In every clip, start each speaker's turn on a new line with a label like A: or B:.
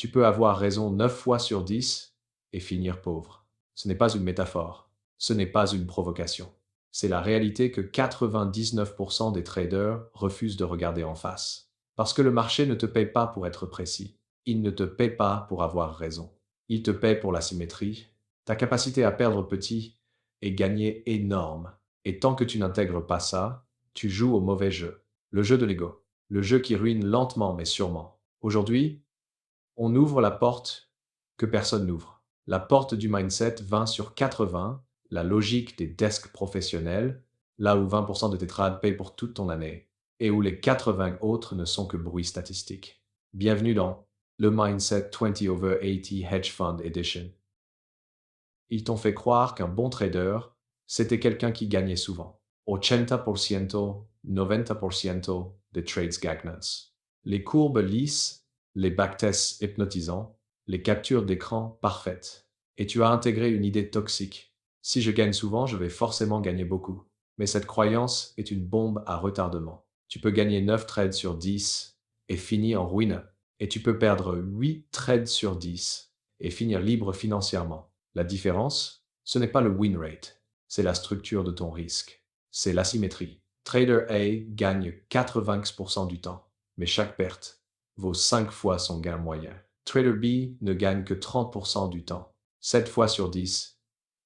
A: Tu peux avoir raison 9 fois sur 10 et finir pauvre. Ce n'est pas une métaphore. Ce n'est pas une provocation. C'est la réalité que 99% des traders refusent de regarder en face. Parce que le marché ne te paye pas pour être précis. Il ne te paye pas pour avoir raison. Il te paye pour la symétrie, ta capacité à perdre petit et gagner énorme. Et tant que tu n'intègres pas ça, tu joues au mauvais jeu. Le jeu de l'ego. Le jeu qui ruine lentement mais sûrement. Aujourd'hui, on ouvre la porte que personne n'ouvre. La porte du mindset 20 sur 80, la logique des desks professionnels, là où 20% de tes trades payent pour toute ton année, et où les 80 autres ne sont que bruit statistique. Bienvenue dans le Mindset 20 over 80 Hedge Fund Edition. Ils t'ont fait croire qu'un bon trader, c'était quelqu'un qui gagnait souvent. 80%, 90% des trades gagnants. Les courbes lisses, les backtests hypnotisants, les captures d'écran parfaites. Et tu as intégré une idée toxique. Si je gagne souvent, je vais forcément gagner beaucoup. Mais cette croyance est une bombe à retardement. Tu peux gagner 9 trades sur 10 et finir en ruine. Et tu peux perdre 8 trades sur 10 et finir libre financièrement. La différence, ce n'est pas le win rate, c'est la structure de ton risque. C'est l'asymétrie. Trader A gagne 80% du temps, mais chaque perte vaut 5 fois son gain moyen. Trader B ne gagne que 30% du temps. 7 fois sur 10,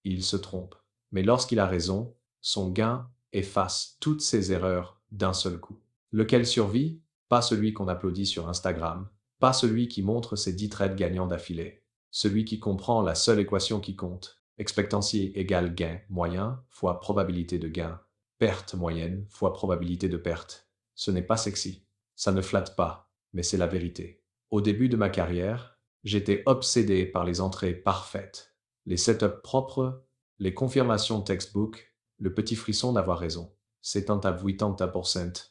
A: il se trompe. Mais lorsqu'il a raison, son gain efface toutes ses erreurs d'un seul coup. Lequel survit? Pas celui qu'on applaudit sur Instagram, pas celui qui montre ses 10 trades gagnants d'affilée. Celui qui comprend la seule équation qui compte. Expectancy égale gain moyen fois probabilité de gain. Perte moyenne fois probabilité de perte. Ce n'est pas sexy. Ça ne flatte pas, mais c'est la vérité. Au début de ma carrière, j'étais obsédé par les entrées parfaites, les setups propres, les confirmations textbook, le petit frisson d'avoir raison. C'est un à 80%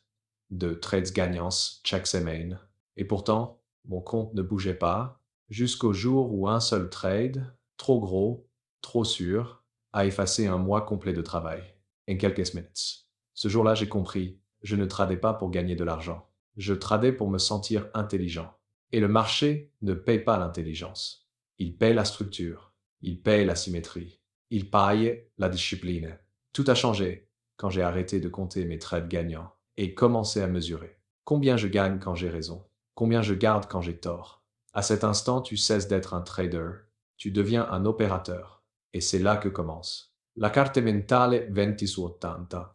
A: de trades gagnants chaque semaine. Et pourtant, mon compte ne bougeait pas, jusqu'au jour où un seul trade, trop gros, trop sûr, a effacé un mois complet de travail, en quelques minutes. Ce jour-là, j'ai compris, je ne tradais pas pour gagner de l'argent. Je tradais pour me sentir intelligent. Et le marché ne paye pas l'intelligence. Il paye la structure. Il paye la symétrie. Il paye la discipline. Tout a changé quand j'ai arrêté de compter mes trades gagnants et commencé à mesurer. Combien je gagne quand j'ai raison? Combien je garde quand j'ai tort? À cet instant, tu cesses d'être un trader, tu deviens un opérateur. Et c'est là que commence. La carte mentale 20 su 80.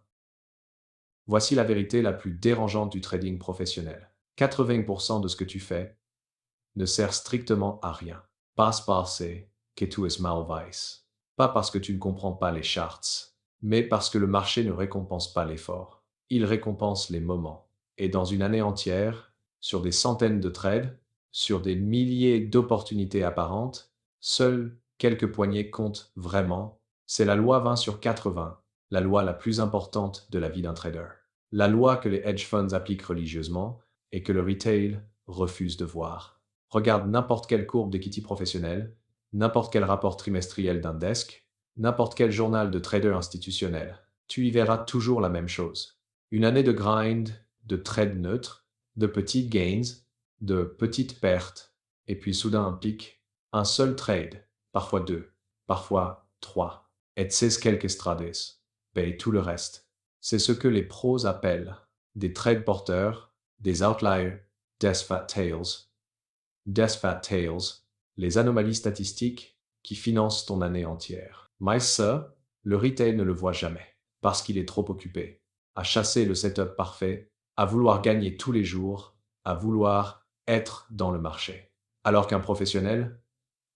A: Voici la vérité la plus dérangeante du trading professionnel. 80% de ce que tu fais ne sert strictement à rien. Passe parce que tu es malvice. Pas parce que tu ne comprends pas les charts, mais parce que le marché ne récompense pas l'effort. Il récompense les moments. Et dans une année entière, sur des centaines de trades, sur des milliers d'opportunités apparentes, seules quelques poignées comptent vraiment. C'est la loi 20 sur 80, la loi la plus importante de la vie d'un trader. La loi que les hedge funds appliquent religieusement et que le retail refuse de voir. Regarde n'importe quelle courbe d'equity professionnel, n'importe quel rapport trimestriel d'un desk, n'importe quel journal de trader institutionnel. Tu y verras toujours la même chose. Une année de grind, de trade neutre, de petites gains, de petites pertes, et puis soudain un pic, un seul trade, parfois deux, parfois trois. Et c'est quelques trades, paye tout le reste. C'est ce que les pros appellent des trades porteurs, des outliers, des fat tails. Death Fat Tails, les anomalies statistiques qui financent ton année entière. Mais ça, le retail ne le voit jamais, parce qu'il est trop occupé à chasser le setup parfait, à vouloir gagner tous les jours, à vouloir être dans le marché. Alors qu'un professionnel,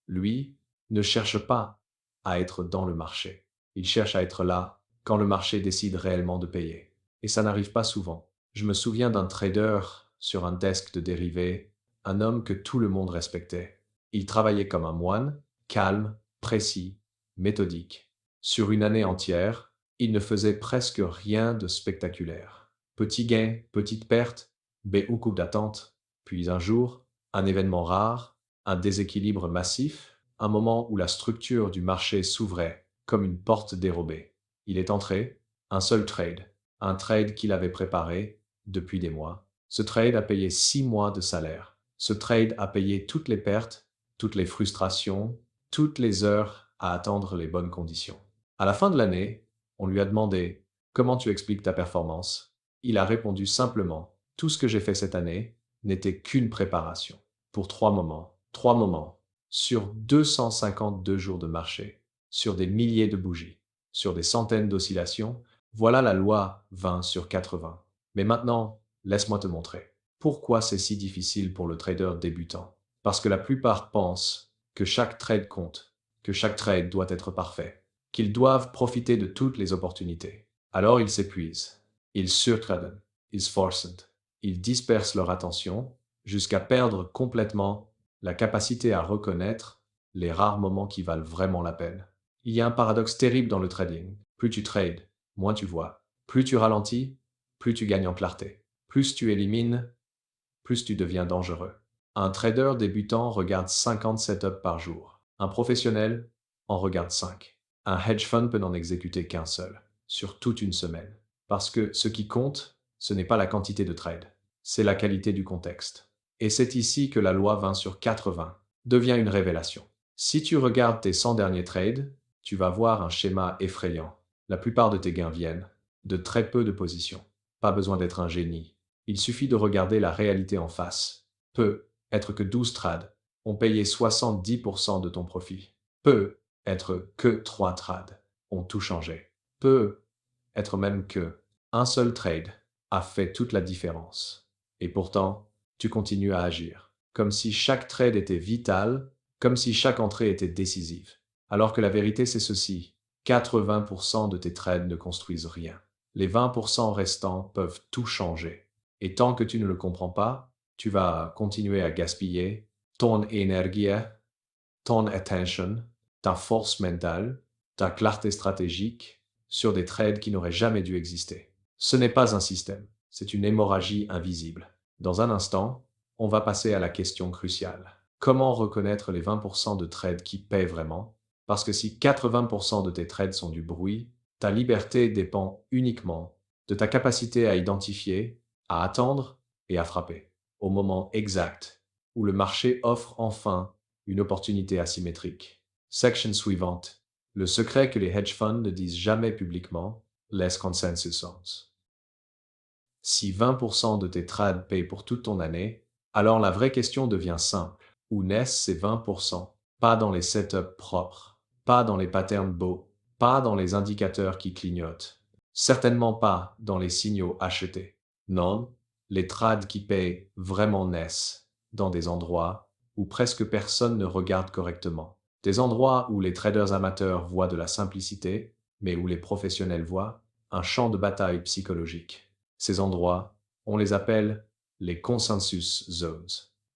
A: lui, ne cherche pas à être dans le marché. Il cherche à être là quand le marché décide réellement de payer. Et ça n'arrive pas souvent. Je me souviens d'un trader sur un desk de dérivés, un homme que tout le monde respectait. Il travaillait comme un moine, calme, précis, méthodique. Sur une année entière, il ne faisait presque rien de spectaculaire. Petit gain, petite perte, beaucoup d'attente. Puis un jour, un événement rare, un déséquilibre massif, un moment où la structure du marché s'ouvrait comme une porte dérobée. Il est entré, un seul trade, un trade qu'il avait préparé depuis des mois. Ce trade a payé 6 mois de salaire. Ce trade a payé toutes les pertes, toutes les frustrations, toutes les heures à attendre les bonnes conditions. À la fin de l'année, on lui a demandé « Comment tu expliques ta performance ?» Il a répondu simplement « Tout ce que j'ai fait cette année n'était qu'une préparation. Pour 3 moments, sur 252 jours de marché, sur des milliers de bougies, sur des centaines d'oscillations, voilà la loi 20 sur 80. Mais maintenant, laisse-moi te montrer. Pourquoi c'est si difficile pour le trader débutant? Parce que la plupart pensent que chaque trade compte, que chaque trade doit être parfait, qu'ils doivent profiter de toutes les opportunités. Alors ils s'épuisent, ils surtradent, ils forcent, ils dispersent leur attention jusqu'à perdre complètement la capacité à reconnaître les rares moments qui valent vraiment la peine. Il y a un paradoxe terrible dans le trading. Plus tu trades, moins tu vois. Plus tu ralentis, plus tu gagnes en clarté. Plus tu élimines, plus tu deviens dangereux. Un trader débutant regarde 50 setups par jour. Un professionnel en regarde 5. Un hedge fund peut n'en exécuter qu'un seul, sur toute une semaine. Parce que ce qui compte, ce n'est pas la quantité de trades, c'est la qualité du contexte. Et c'est ici que la loi 20 sur 80 devient une révélation. Si tu regardes tes 100 derniers trades, tu vas voir un schéma effrayant. La plupart de tes gains viennent de très peu de positions. Pas besoin d'être un génie. Il suffit de regarder la réalité en face. Peut être que 12 trades ont payé 70% de ton profit. Peut être que 3 trades ont tout changé. Peut être même que un seul trade a fait toute la différence. Et pourtant, tu continues à agir, comme si chaque trade était vital, comme si chaque entrée était décisive. Alors que la vérité c'est ceci, 80% de tes trades ne construisent rien. Les 20% restants peuvent tout changer. Et tant que tu ne le comprends pas, tu vas continuer à gaspiller ton énergie, ton attention, ta force mentale, ta clarté stratégique sur des trades qui n'auraient jamais dû exister. Ce n'est pas un système, c'est une hémorragie invisible. Dans un instant, on va passer à la question cruciale. Comment reconnaître les 20% de trades qui paient vraiment? Parce que si 80% de tes trades sont du bruit, ta liberté dépend uniquement de ta capacité à identifier, à attendre et à frapper au moment exact où le marché offre enfin une opportunité asymétrique. Section suivante. Le secret que les hedge funds ne disent jamais publiquement, les consensus songs. Si 20% de tes trades payent pour toute ton année, alors la vraie question devient simple. Où naissent ces 20%? Pas dans les setups propres, pas dans les patterns beaux, pas dans les indicateurs qui clignotent, certainement pas dans les signaux achetés. Non, les trades qui payent vraiment naissent dans des endroits où presque personne ne regarde correctement. Des endroits où les traders amateurs voient de la simplicité, mais où les professionnels voient un champ de bataille psychologique. Ces endroits, on les appelle les consensus zones.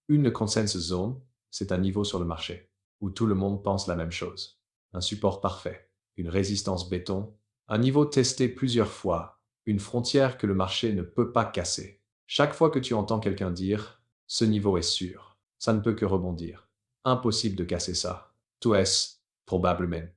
A: Une consensus zone, c'est un niveau sur le marché, où tout le monde pense la même chose. Un support parfait, une résistance béton, un niveau testé plusieurs fois, une frontière que le marché ne peut pas casser. Chaque fois que tu entends quelqu'un dire « ce niveau est sûr », ça ne peut que rebondir. Impossible de casser ça. Tu es, probablement,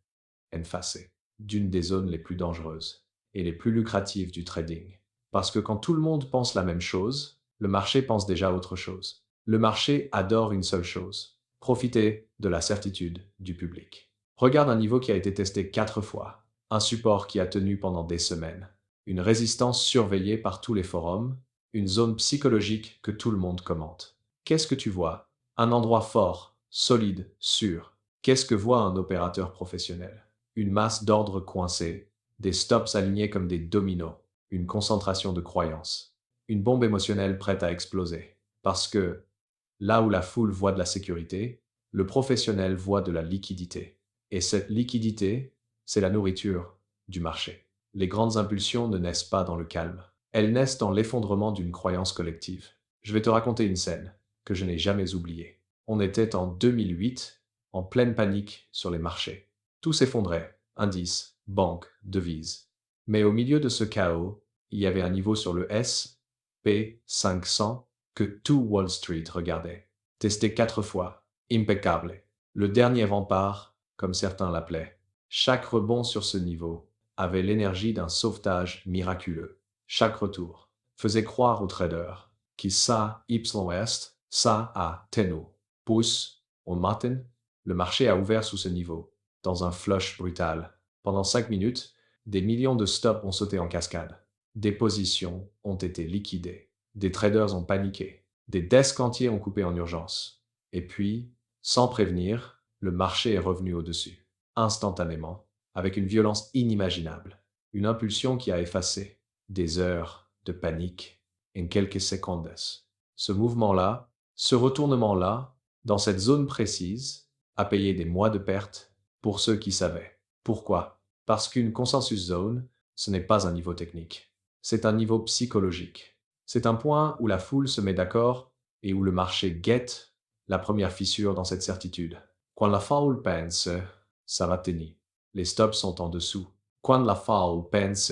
A: effacé d'une des zones les plus dangereuses et les plus lucratives du trading. Parce que quand tout le monde pense la même chose, le marché pense déjà autre chose. Le marché adore une seule chose, profiter de la certitude du public. Regarde un niveau qui a été testé 4 fois, un support qui a tenu pendant des semaines, une résistance surveillée par tous les forums, une zone psychologique que tout le monde commente. Qu'est-ce que tu vois? Un endroit fort, solide, sûr. Qu'est-ce que voit un opérateur professionnel? Une masse d'ordres coincés, des stops alignés comme des dominos, une concentration de croyances, une bombe émotionnelle prête à exploser. Parce que, là où la foule voit de la sécurité, le professionnel voit de la liquidité. Et cette liquidité, c'est la nourriture du marché. Les grandes impulsions ne naissent pas dans le calme. Elles naissent dans l'effondrement d'une croyance collective. Je vais te raconter une scène que je n'ai jamais oubliée. On était en 2008, en pleine panique sur les marchés. Tout s'effondrait, indices, banques, devises. Mais au milieu de ce chaos, il y avait un niveau sur le S&P 500 que tout Wall Street regardait. Testé 4 fois, impeccable. Le dernier rempart, comme certains l'appelaient. Chaque rebond sur ce niveau avait l'énergie d'un sauvetage miraculeux. Chaque retour faisait croire aux traders qui ça, Y West, Ça a tenu. Pouce, au matin, le marché a ouvert sous ce niveau, dans un flush brutal. Pendant 5 minutes, des millions de stops ont sauté en cascade. Des positions ont été liquidées. Des traders ont paniqué. Des desks entiers ont coupé en urgence. Et puis, sans prévenir, le marché est revenu au-dessus. Instantanément, avec une violence inimaginable. Une impulsion qui a effacé des heures de panique en quelques secondes. Ce mouvement-là, ce retournement-là, dans cette zone précise, a payé des mois de pertes pour ceux qui savaient. Pourquoi? Parce qu'une consensus zone, ce n'est pas un niveau technique. C'est un niveau psychologique. C'est un point où la foule se met d'accord et où le marché guette la première fissure dans cette certitude. Quand la foule pense, ça va tenir. Les stops sont en dessous. Quand la foule pense,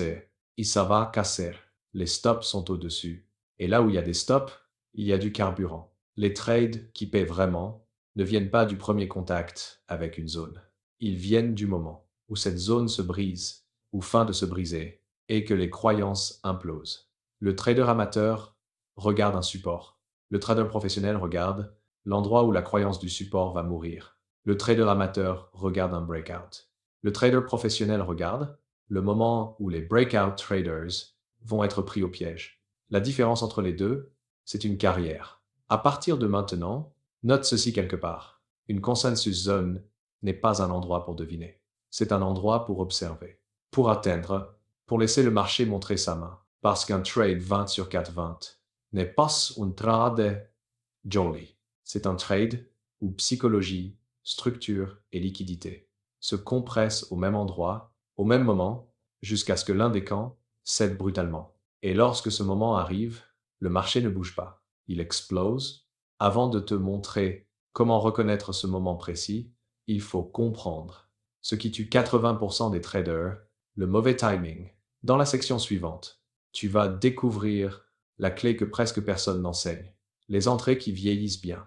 A: ça va casser. Les stops sont au-dessus. Et là où il y a des stops, il y a du carburant. Les trades qui paient vraiment ne viennent pas du premier contact avec une zone. Ils viennent du moment où cette zone se brise, ou fin de se briser, et que les croyances implosent. Le trader amateur regarde un support. Le trader professionnel regarde l'endroit où la croyance du support va mourir. Le trader amateur regarde un breakout. Le trader professionnel regarde le moment où les breakout traders vont être pris au piège. La différence entre les deux, c'est une carrière. À partir de maintenant, note ceci quelque part. Une consensus zone n'est pas un endroit pour deviner. C'est un endroit pour observer, pour atteindre, pour laisser le marché montrer sa main. Parce qu'un trade 20 sur 4/20 n'est pas un trade jolly. C'est un trade où psychologie, structure et liquidité se compressent au même endroit, au même moment, jusqu'à ce que l'un des camps cède brutalement. Et lorsque ce moment arrive, le marché ne bouge pas. Il explose. Avant de te montrer comment reconnaître ce moment précis, il faut comprendre ce qui tue 80% des traders, le mauvais timing. Dans la section suivante, tu vas découvrir la clé que presque personne n'enseigne. Les entrées qui vieillissent bien.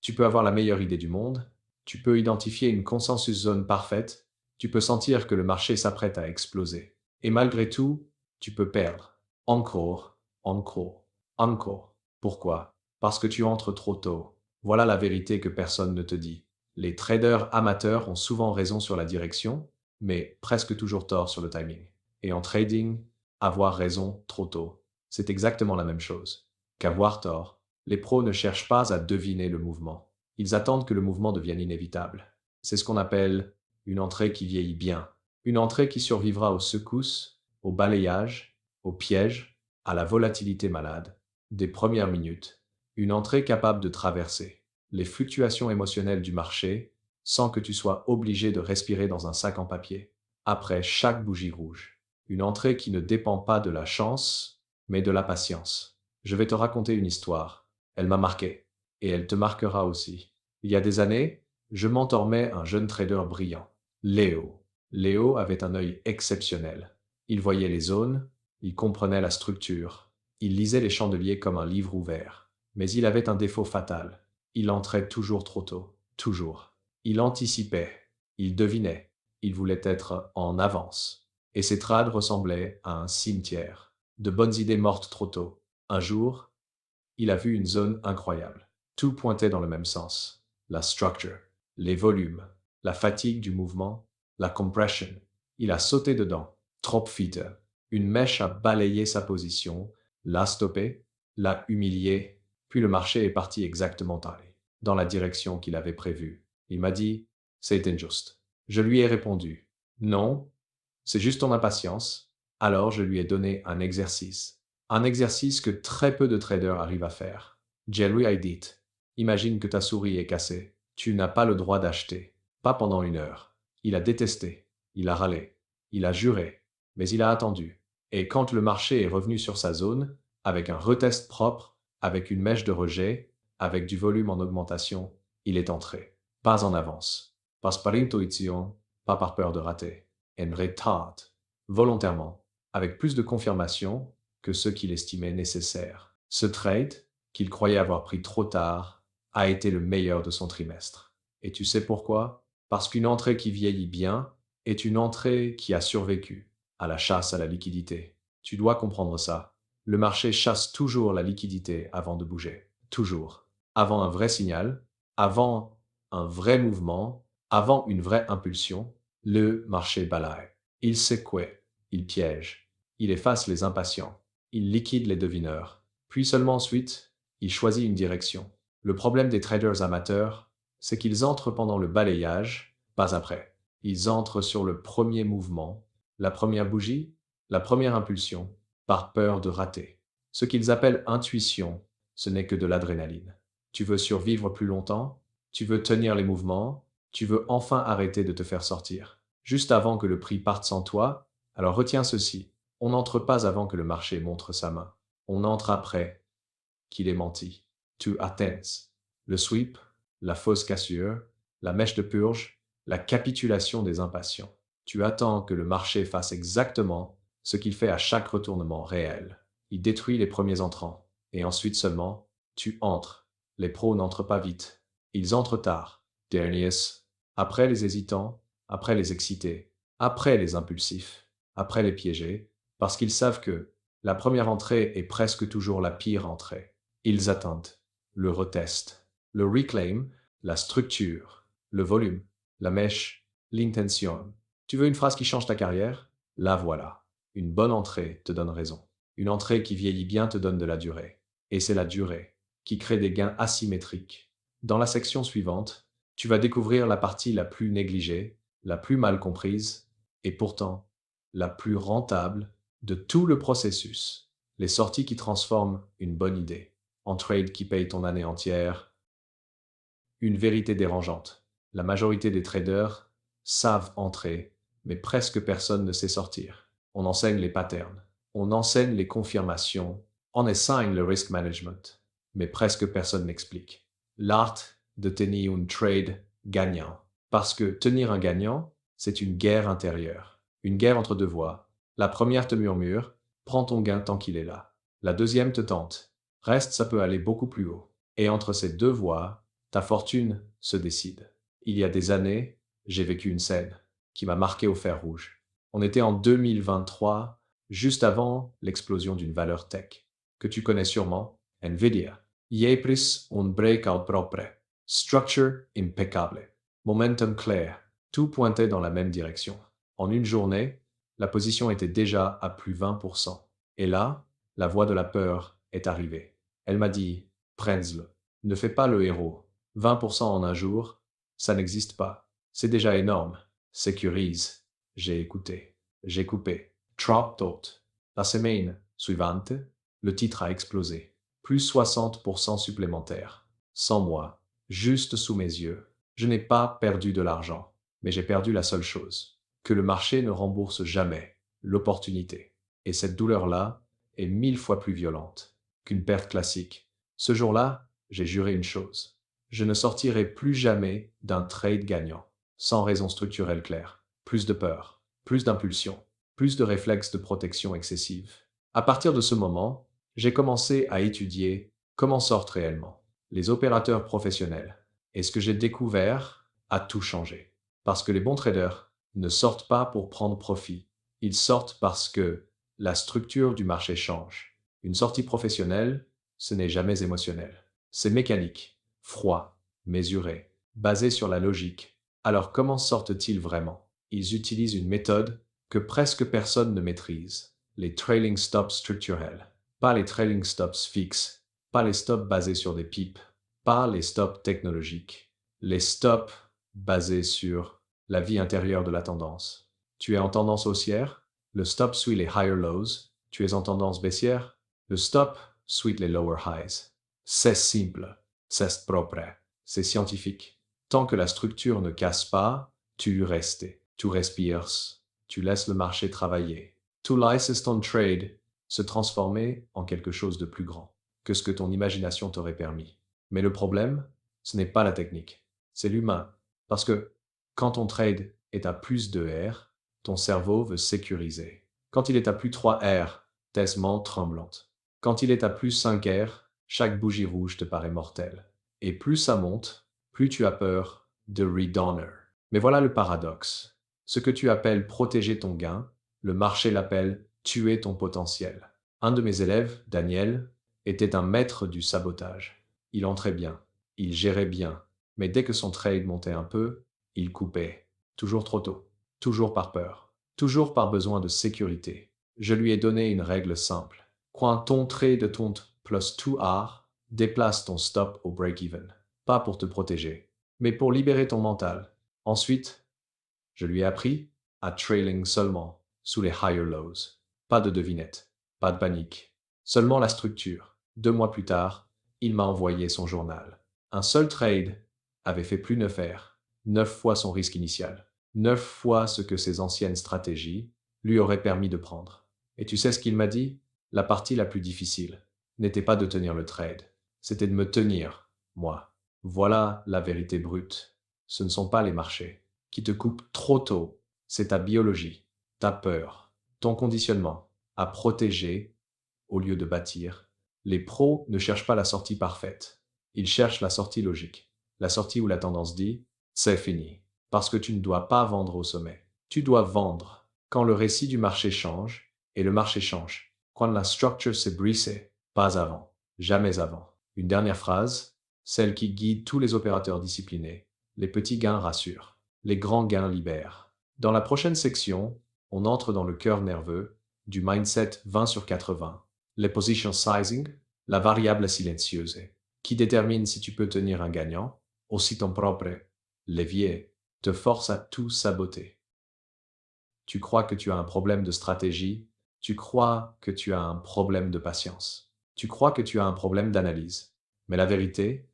A: Tu peux avoir la meilleure idée du monde, tu peux identifier une consensus zone parfaite, tu peux sentir que le marché s'apprête à exploser. Et malgré tout, tu peux perdre. Encore, encore, encore. Pourquoi? Parce que tu entres trop tôt. Voilà la vérité que personne ne te dit. Les traders amateurs ont souvent raison sur la direction, mais presque toujours tort sur le timing. Et en trading, avoir raison trop tôt, c'est exactement la même chose qu'avoir tort. Les pros ne cherchent pas à deviner le mouvement. Ils attendent que le mouvement devienne inévitable. C'est ce qu'on appelle une entrée qui vieillit bien. Une entrée qui survivra aux secousses, au balayage, au piège, à la volatilité malade, des premières minutes. Une entrée capable de traverser les fluctuations émotionnelles du marché sans que tu sois obligé de respirer dans un sac en papier. Après chaque bougie rouge. Une entrée qui ne dépend pas de la chance, mais de la patience. Je vais te raconter une histoire. Elle m'a marqué. Et elle te marquera aussi. Il y a des années, je mentorais un jeune trader brillant, Léo. Léo avait un œil exceptionnel. Il voyait les zones, il comprenait la structure, il lisait les chandeliers comme un livre ouvert. Mais il avait un défaut fatal. Il entrait toujours trop tôt. Toujours. Il anticipait. Il devinait. Il voulait être en avance. Et ses trades ressemblaient à un cimetière. De bonnes idées mortes trop tôt. Un jour, il a vu une zone incroyable. Tout pointait dans le même sens. La structure, les volumes, la fatigue du mouvement, la compression. Il a sauté dedans. Trop vite. Une mèche a balayé sa position, l'a stoppé, l'a humilié, puis le marché est parti exactement dans la direction qu'il avait prévue. Il m'a dit, c'est injuste. Je lui ai répondu, non, c'est juste ton impatience. Alors je lui ai donné un exercice. Un exercice que très peu de traders arrivent à faire. Je lui ai dit, imagine que ta souris est cassée. Tu n'as pas le droit d'acheter. Pas pendant 1 heure. Il a détesté. Il a râlé. Il a juré. Mais il a attendu. Et quand le marché est revenu sur sa zone, avec un retest propre, avec une mèche de rejet, avec du volume en augmentation, il est entré. Pas en avance. Pas par intuition, pas par peur de rater. En retard. Volontairement. Avec plus de confirmation que ce qu'il estimait nécessaire. Ce trade, qu'il croyait avoir pris trop tard, a été le meilleur de son trimestre. Et tu sais pourquoi? Parce qu'une entrée qui vieillit bien est une entrée qui a survécu à la chasse à la liquidité. Tu dois comprendre ça. Le marché chasse toujours la liquidité avant de bouger. toujours. Avant un vrai signal, avant un vrai mouvement, avant une vraie impulsion, le marché balaye. Il secoue, il piège, il efface les impatients, il liquide les devineurs. Puis seulement ensuite, il choisit une direction. Le problème des traders amateurs, c'est qu'ils entrent pendant le balayage, pas après. Ils entrent sur le premier mouvement, la première bougie, la première impulsion, par peur de rater. Ce qu'ils appellent intuition, ce n'est que de l'adrénaline. Tu veux survivre plus longtemps, tu veux tenir les mouvements, tu veux enfin arrêter de te faire sortir. Juste avant que le prix parte sans toi, alors retiens ceci. On n'entre pas avant que le marché montre sa main. On entre après qu'il ait menti. Tu attends. Le sweep, la fausse cassure, la mèche de purge, la capitulation des impatients. Tu attends que le marché fasse exactement ce qu'il fait à chaque retournement réel. Il détruit les premiers entrants. Et ensuite seulement, tu entres. Les pros n'entrent pas vite. Ils entrent tard. Derniers. Après les hésitants, après les excités, après les impulsifs, après les piégés, parce qu'ils savent que la première entrée est presque toujours la pire entrée. Ils attendent, le retestent, le reclaim, la structure, le volume, la mèche, l'intention. Tu veux une phrase qui change ta carrière? La voilà. Une bonne entrée te donne raison. Une entrée qui vieillit bien te donne de la durée. Et c'est la durée qui crée des gains asymétriques. Dans la section suivante, tu vas découvrir la partie la plus négligée, la plus mal comprise, et pourtant la plus rentable de tout le processus. Les sorties qui transforment une bonne idée en trade qui paye ton année entière. Une vérité dérangeante. La majorité des traders savent entrer, mais presque personne ne sait sortir. On enseigne les patterns, on enseigne les confirmations, on enseigne le risk management, mais presque personne n'explique l'art de tenir un trade gagnant. Parce que tenir un gagnant, c'est une guerre intérieure, une guerre entre deux voix. La première te murmure, prends ton gain tant qu'il est là. La deuxième te tente, reste, ça peut aller beaucoup plus haut. Et entre ces deux voies, ta fortune se décide. Il y a des années, j'ai vécu une scène qui m'a marqué au fer rouge. On était en 2023, juste avant l'explosion d'une valeur tech, que tu connais sûrement, Nvidia. Yepris un breakout propre. Structure impeccable. Momentum clair. Tout pointait dans la même direction. En une journée, la position était déjà à plus 20%. Et là, la voix de la peur est arrivée. Elle m'a dit, prends-le. Ne fais pas le héros. 20% en un jour, ça n'existe pas. C'est déjà énorme. Sécurise. J'ai écouté. J'ai coupé. Drop thought. La semaine suivante, le titre a explosé. Plus 60% supplémentaire. Sans moi. Juste sous mes yeux. Je n'ai pas perdu de l'argent. Mais j'ai perdu la seule chose. Que le marché ne rembourse jamais. L'opportunité. Et cette douleur-là est 1000 fois plus violente qu'une perte classique. Ce jour-là, j'ai juré une chose. Je ne sortirai plus jamais d'un trade gagnant, sans raison structurelle claire. Plus de peur, plus d'impulsion, plus de réflexes de protection excessive. À partir de ce moment, j'ai commencé à étudier comment sortent réellement les opérateurs professionnels. Et ce que j'ai découvert a tout changé. Parce que les bons traders ne sortent pas pour prendre profit. Ils sortent parce que la structure du marché change. Une sortie professionnelle, ce n'est jamais émotionnel. C'est mécanique, froid, mesuré, basé sur la logique. Alors comment sortent-ils vraiment? Ils utilisent une méthode que presque personne ne maîtrise. Les trailing stops structurels. Pas les trailing stops fixes, pas les stops basés sur des pipes, pas les stops technologiques. Les stops basés sur la vie intérieure de la tendance. Tu es en tendance haussière? Le stop suit les higher lows. Tu es en tendance baissière? Le stop suit les lower highs. C'est simple, c'est propre, c'est scientifique. Tant que la structure ne casse pas, tu restes, tu respires, tu laisses le marché travailler. Tu laisses ton trade se transformer en quelque chose de plus grand que ce que ton imagination t'aurait permis. Mais le problème, ce n'est pas la technique, c'est l'humain. Parce que quand ton trade est à plus de R, ton cerveau veut sécuriser. Quand il est à plus 3 R, tes mains tremblantes. Quand il est à plus 5 R, chaque bougie rouge te paraît mortelle. Et plus ça monte, plus tu as peur de redowner. Mais voilà le paradoxe. Ce que tu appelles protéger ton gain, le marché l'appelle tuer ton potentiel. Un de mes élèves, Daniel, était un maître du sabotage. Il entrait bien. Il gérait bien. Mais dès que son trade montait un peu, il coupait. Toujours trop tôt. Toujours par peur. Toujours par besoin de sécurité. Je lui ai donné une règle simple. Quand ton trade tombe plus 2R, déplace ton stop au break-even. Pas pour te protéger, mais pour libérer ton mental. Ensuite, je lui ai appris à trailing seulement sous les higher lows. Pas de devinette, pas de panique. Seulement la structure. 2 mois plus tard, il m'a envoyé son journal. Un seul trade avait fait plus 9R, 9 fois son risque initial, 9 fois ce que ses anciennes stratégies lui auraient permis de prendre. Et tu sais ce qu'il m'a dit? La partie la plus difficile n'était pas de tenir le trade, c'était de me tenir, moi. Voilà la vérité brute. Ce ne sont pas les marchés qui te coupent trop tôt, c'est ta biologie, ta peur, ton conditionnement à protéger au lieu de bâtir. Les pros ne cherchent pas la sortie parfaite. Ils cherchent la sortie logique. La sortie où la tendance dit « c'est fini ». Parce que tu ne dois pas vendre au sommet. Tu dois vendre quand le récit du marché change, et le marché change. Quand la structure s'est brisée, pas avant, jamais avant. Une dernière phrase, celle qui guide tous les opérateurs disciplinés. Les petits gains rassurent. Les grands gains libèrent. Dans la prochaine section, on entre dans le cœur nerveux du mindset 20/80. Les position sizing, la variable silencieuse, qui détermine si tu peux tenir un gagnant, aussi ton propre levier, te force à tout saboter. Tu crois que tu as un problème de stratégie, tu crois que tu as un problème de patience, tu crois que tu as un problème d'analyse. Mais la vérité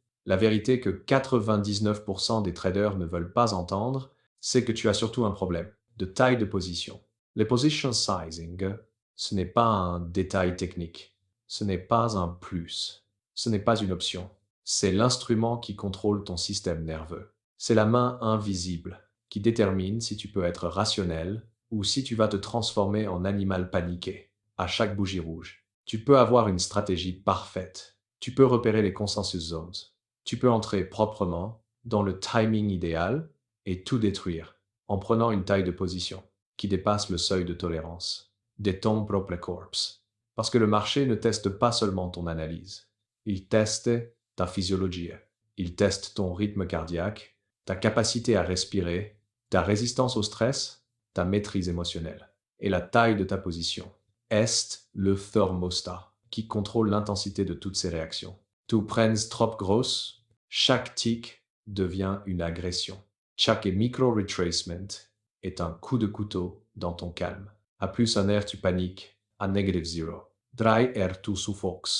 A: que 99% des traders ne veulent pas entendre, c'est que tu as surtout un problème de taille de position. Les position sizing, ce n'est pas un détail technique, ce n'est pas un plus, ce n'est pas une option. C'est l'instrument qui contrôle ton système nerveux. C'est la main invisible qui détermine si tu peux être rationnel ou si tu vas te transformer en animal paniqué à chaque bougie rouge. Tu peux avoir une stratégie parfaite. Tu peux repérer les consensus zones. Tu peux entrer proprement dans le timing idéal et tout détruire en prenant une taille de position qui dépasse le seuil de tolérance de ton propre corps. Parce que le marché ne teste pas seulement ton analyse, il teste ta physiologie, il teste ton rythme cardiaque, ta capacité à respirer, ta résistance au stress, ta maîtrise émotionnelle et la taille de ta position. Est le thermostat qui contrôle l'intensité de toutes ces réactions. Tu prends trop grosse, chaque tic devient une agression. Chaque micro-retracement est un coup de couteau dans ton calme. À plus un air, tu paniques. À negative zero. Dry air, tu suffoques.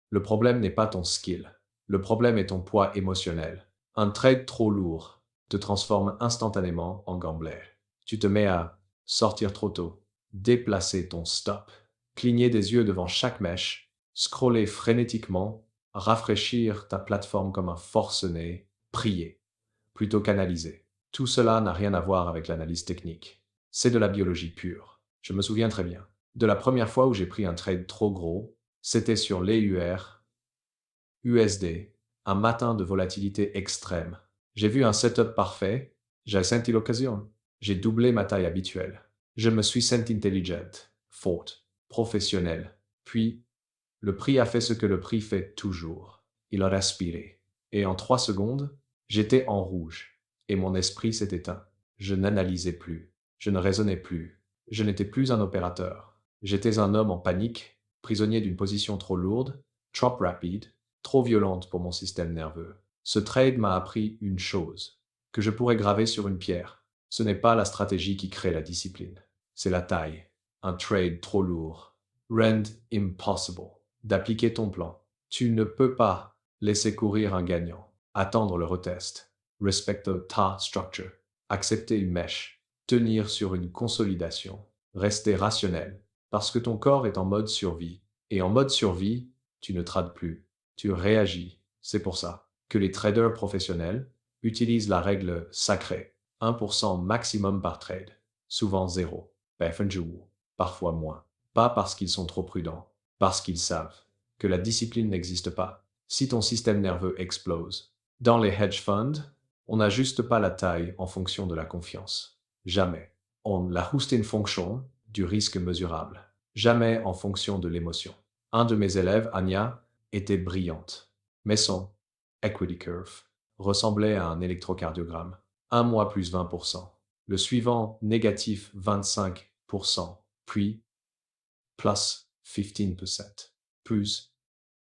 A: Le problème n'est pas ton skill. Le problème est ton poids émotionnel. Un trade trop lourd te transforme instantanément en gambler. Tu te mets à sortir trop tôt, déplacer ton stop, cligner des yeux devant chaque mèche, scroller frénétiquement, rafraîchir ta plateforme comme un forcené, prier, plutôt qu'analyser. Tout cela n'a rien à voir avec l'analyse technique. C'est de la biologie pure. Je me souviens très bien. De la première fois où j'ai pris un trade trop gros, c'était sur l'EUR, USD, un matin de volatilité extrême. J'ai vu un setup parfait, j'ai senti l'occasion. J'ai doublé ma taille habituelle. Je me suis senti intelligent, forte, professionnel. Puis, le prix a fait ce que le prix fait toujours. Il a respiré. Et en 3 secondes, j'étais en rouge. Et mon esprit s'est éteint. Je n'analysais plus. Je ne raisonnais plus. Je n'étais plus un opérateur. J'étais un homme en panique, prisonnier d'une position trop lourde, trop rapide, trop violente pour mon système nerveux. Ce trade m'a appris une chose, que je pourrais graver sur une pierre. Ce n'est pas la stratégie qui crée la discipline. C'est la taille. Un trade trop lourd rend impossible d'appliquer ton plan. Tu ne peux pas laisser courir un gagnant, attendre le retest, respecter ta structure, accepter une mèche, tenir sur une consolidation, rester rationnel, parce que ton corps est en mode survie. Et en mode survie, tu ne trades plus, tu réagis. C'est pour ça que les traders professionnels utilisent la règle sacrée, 1% maximum par trade, souvent 0, parfois moins. Pas parce qu'ils sont trop prudents, parce qu'ils savent que la discipline n'existe pas. Si ton système nerveux explose, dans les hedge funds, on n'ajuste pas la taille en fonction de la confiance. Jamais. On l'ajuste en fonction du risque mesurable. Jamais en fonction de l'émotion. Un de mes élèves, Anya, était brillante. Mais son equity curve, ressemblait à un électrocardiogramme. Un mois plus 20%. Le suivant, négatif 25%. Puis, plus 15%. Plus,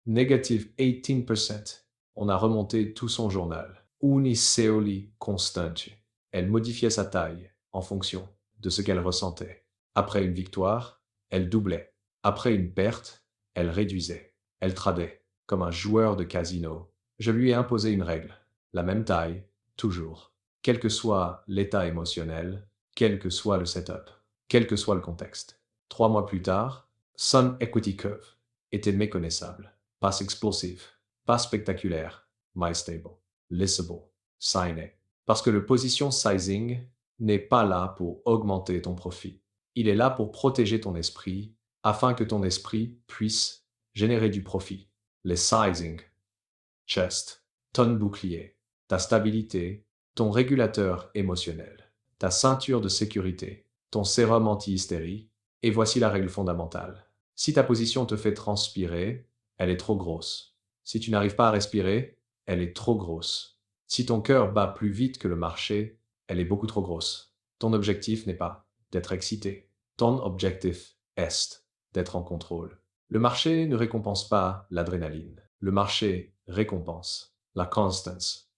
A: négative 18%. On a remonté tout son journal. Uniseoli constante. Elle modifiait sa taille en fonction de ce qu'elle ressentait. Après une victoire, elle doublait. Après une perte, elle réduisait. Elle tradait, comme un joueur de casino. Je lui ai imposé une règle. La même taille, toujours. Quel que soit l'état émotionnel, quel que soit le setup, quel que soit le contexte. 3 mois plus tard, Sun Equity Curve était méconnaissable. Pas explosif, pas spectaculaire, my stable, lissable, signé. Parce que le position sizing n'est pas là pour augmenter ton profit. Il est là pour protéger ton esprit afin que ton esprit puisse générer du profit. Les sizing, chest, ton bouclier, ta stabilité, ton régulateur émotionnel, ta ceinture de sécurité, ton sérum anti-hystérie, et voici la règle fondamentale. Si ta position te fait transpirer, elle est trop grosse. Si tu n'arrives pas à respirer, elle est trop grosse. Si ton cœur bat plus vite que le marché, elle est beaucoup trop grosse. Ton objectif n'est pas d'être excité. Ton objectif est d'être en contrôle. Le marché ne récompense pas l'adrénaline. Le marché récompense la constance.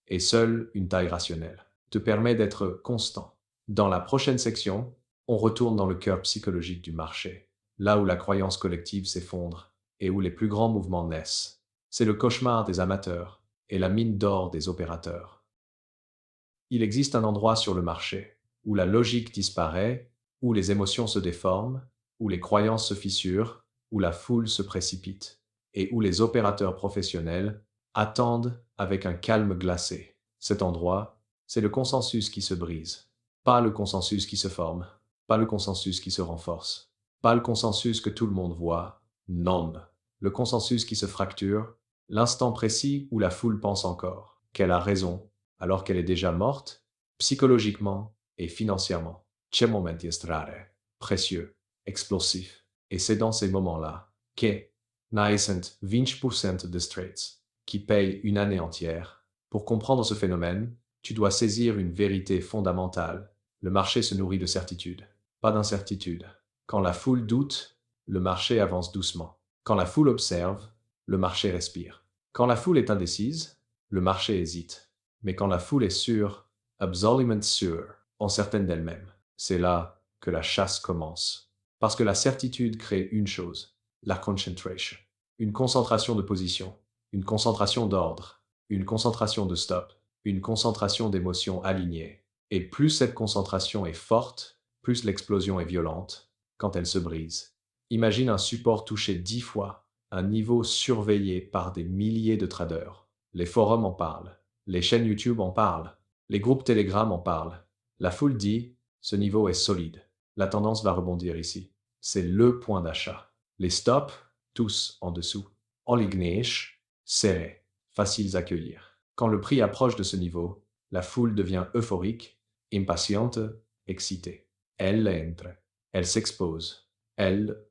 A: Et seule une taille rationnelle te permet d'être constant. Dans la prochaine section, on retourne dans le cœur psychologique du marché, là où la croyance collective s'effondre et où les plus grands mouvements naissent. C'est le cauchemar des amateurs et la mine d'or des opérateurs. Il existe un endroit sur le marché où la logique disparaît, où les émotions se déforment, où les croyances se fissurent, où la foule se précipite, et où les opérateurs professionnels attendent avec un calme glacé. Cet endroit, c'est le consensus qui se brise, pas le consensus qui se forme, pas le consensus qui se renforce, pas le consensus que tout le monde voit, non, le consensus qui se fracture, l'instant précis où la foule pense encore qu'elle a raison, alors qu'elle est déjà morte, psychologiquement et financièrement. C'è momenti estrare, précieux, explosif. Et c'est dans ces moments-là que naissent 20% de straits, qui payent une année entière. Pour comprendre ce phénomène, tu dois saisir une vérité fondamentale. Le marché se nourrit de certitude, pas d'incertitude. Quand la foule doute, le marché avance doucement. Quand la foule observe, le marché respire. Quand la foule est indécise, le marché hésite. Mais quand la foule est sûre, absolument sûre, en certaine d'elle-même, c'est là que la chasse commence. Parce que la certitude crée une chose, la concentration. Une concentration de position, une concentration d'ordre, une concentration de stop, une concentration d'émotions alignées. Et plus cette concentration est forte, plus l'explosion est violente quand elle se brise. Imagine un support touché 10 fois, un niveau surveillé par des milliers de traders. Les forums en parlent, les chaînes YouTube en parlent, les groupes Telegram en parlent. La foule dit, ce niveau est solide. La tendance va rebondir ici. C'est le point d'achat. Les stops, tous en dessous. Oligneish, serrés, faciles à cueillir. Quand le prix approche de ce niveau, la foule devient euphorique, impatiente, excitée. Elle entre, elle s'expose, elle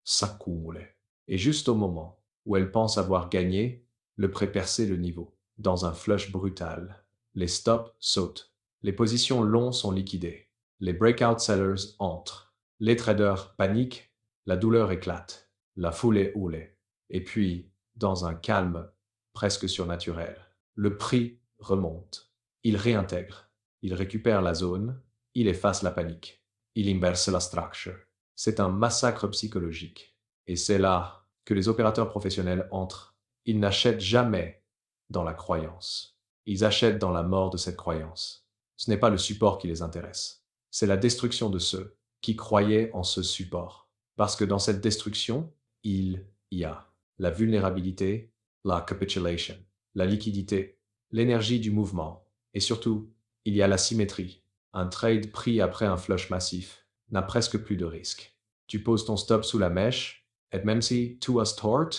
A: s'accumule. Et juste au moment où elle pense avoir gagné, le prêt percer le niveau. Dans un flush brutal, les stops sautent. Les positions longues sont liquidées. Les breakout sellers entrent. Les traders paniquent. La douleur éclate. La foule est houlée. Et puis, dans un calme presque surnaturel, le prix remonte. Il réintègre. Il récupère la zone. Il efface la panique. Il inverse la structure. C'est un massacre psychologique. Et c'est là que les opérateurs professionnels entrent. Ils n'achètent jamais dans la croyance. Ils achètent dans la mort de cette croyance. Ce n'est pas le support qui les intéresse. C'est la destruction de ceux qui croyaient en ce support. Parce que dans cette destruction, il y a la vulnérabilité, la capitulation, la liquidité, l'énergie du mouvement. Et surtout, il y a la symétrie. Un trade pris après un flush massif n'a presque plus de risque. Tu poses ton stop sous la mèche, et même si tu as tort,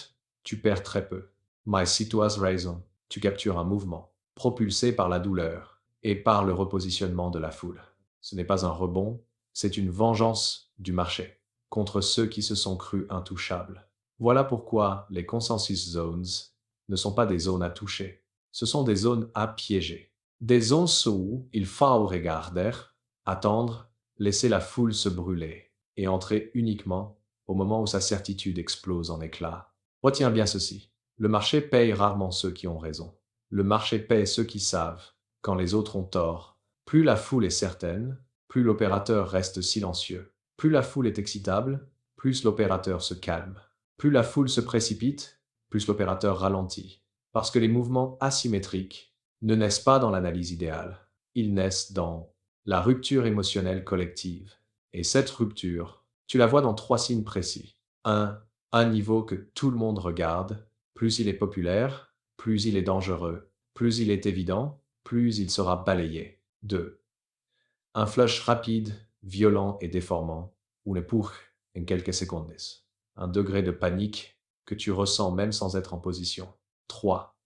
A: tu perds très peu. Mais si tu as raison, tu captures un mouvement, propulsé par la douleur et par le repositionnement de la foule. Ce n'est pas un rebond, c'est une vengeance du marché contre ceux qui se sont crus intouchables. Voilà pourquoi les consensus zones ne sont pas des zones à toucher. Ce sont des zones à piéger. Des zones où il faut regarder, attendre, laisser la foule se brûler et entrer uniquement au moment où sa certitude explose en éclats. Retiens bien ceci. Le marché paye rarement ceux qui ont raison. Le marché paye ceux qui savent, quand les autres ont tort. Plus la foule est certaine, plus l'opérateur reste silencieux. Plus la foule est excitable, plus l'opérateur se calme. Plus la foule se précipite, plus l'opérateur ralentit. Parce que les mouvements asymétriques ne naissent pas dans l'analyse idéale. Ils naissent dans la rupture émotionnelle collective. Et cette rupture, tu la vois dans 3 signes précis. 1. Un niveau que tout le monde regarde. Plus il est populaire, plus il est dangereux. Plus il est évident, plus il sera balayé. 2. Un flush rapide, violent et déformant, ou ne pour en quelques secondes. Un degré de panique que tu ressens même sans être en position. 3.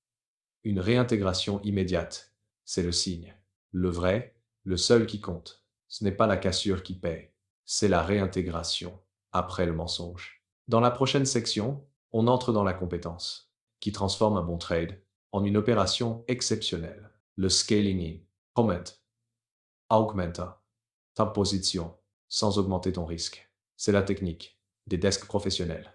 A: Une réintégration immédiate. C'est le signe. Le vrai, le seul qui compte. Ce n'est pas la cassure qui paie. C'est la réintégration après le mensonge. Dans la prochaine section, on entre dans la compétence, qui transforme un bon trade en une opération exceptionnelle. Le scaling in. Augmenta ta position sans augmenter ton risque. C'est la technique des desks professionnels.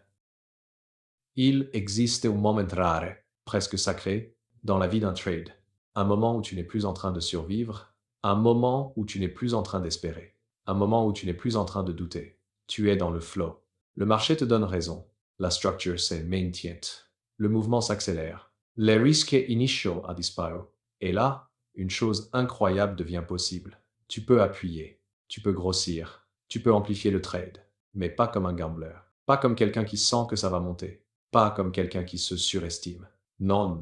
A: Il existe un moment rare, presque sacré, dans la vie d'un trade. Un moment où tu n'es plus en train de survivre, un moment où tu n'es plus en train d'espérer, un moment où tu n'es plus en train de douter. Tu es dans le flow. Le marché te donne raison. La structure se maintient. Le mouvement s'accélère. Les risques initiaux a disparu. Et là, une chose incroyable devient possible. Tu peux appuyer, tu peux grossir, tu peux amplifier le trade, mais pas comme un gambler, pas comme quelqu'un qui sent que ça va monter, pas comme quelqu'un qui se surestime. Non,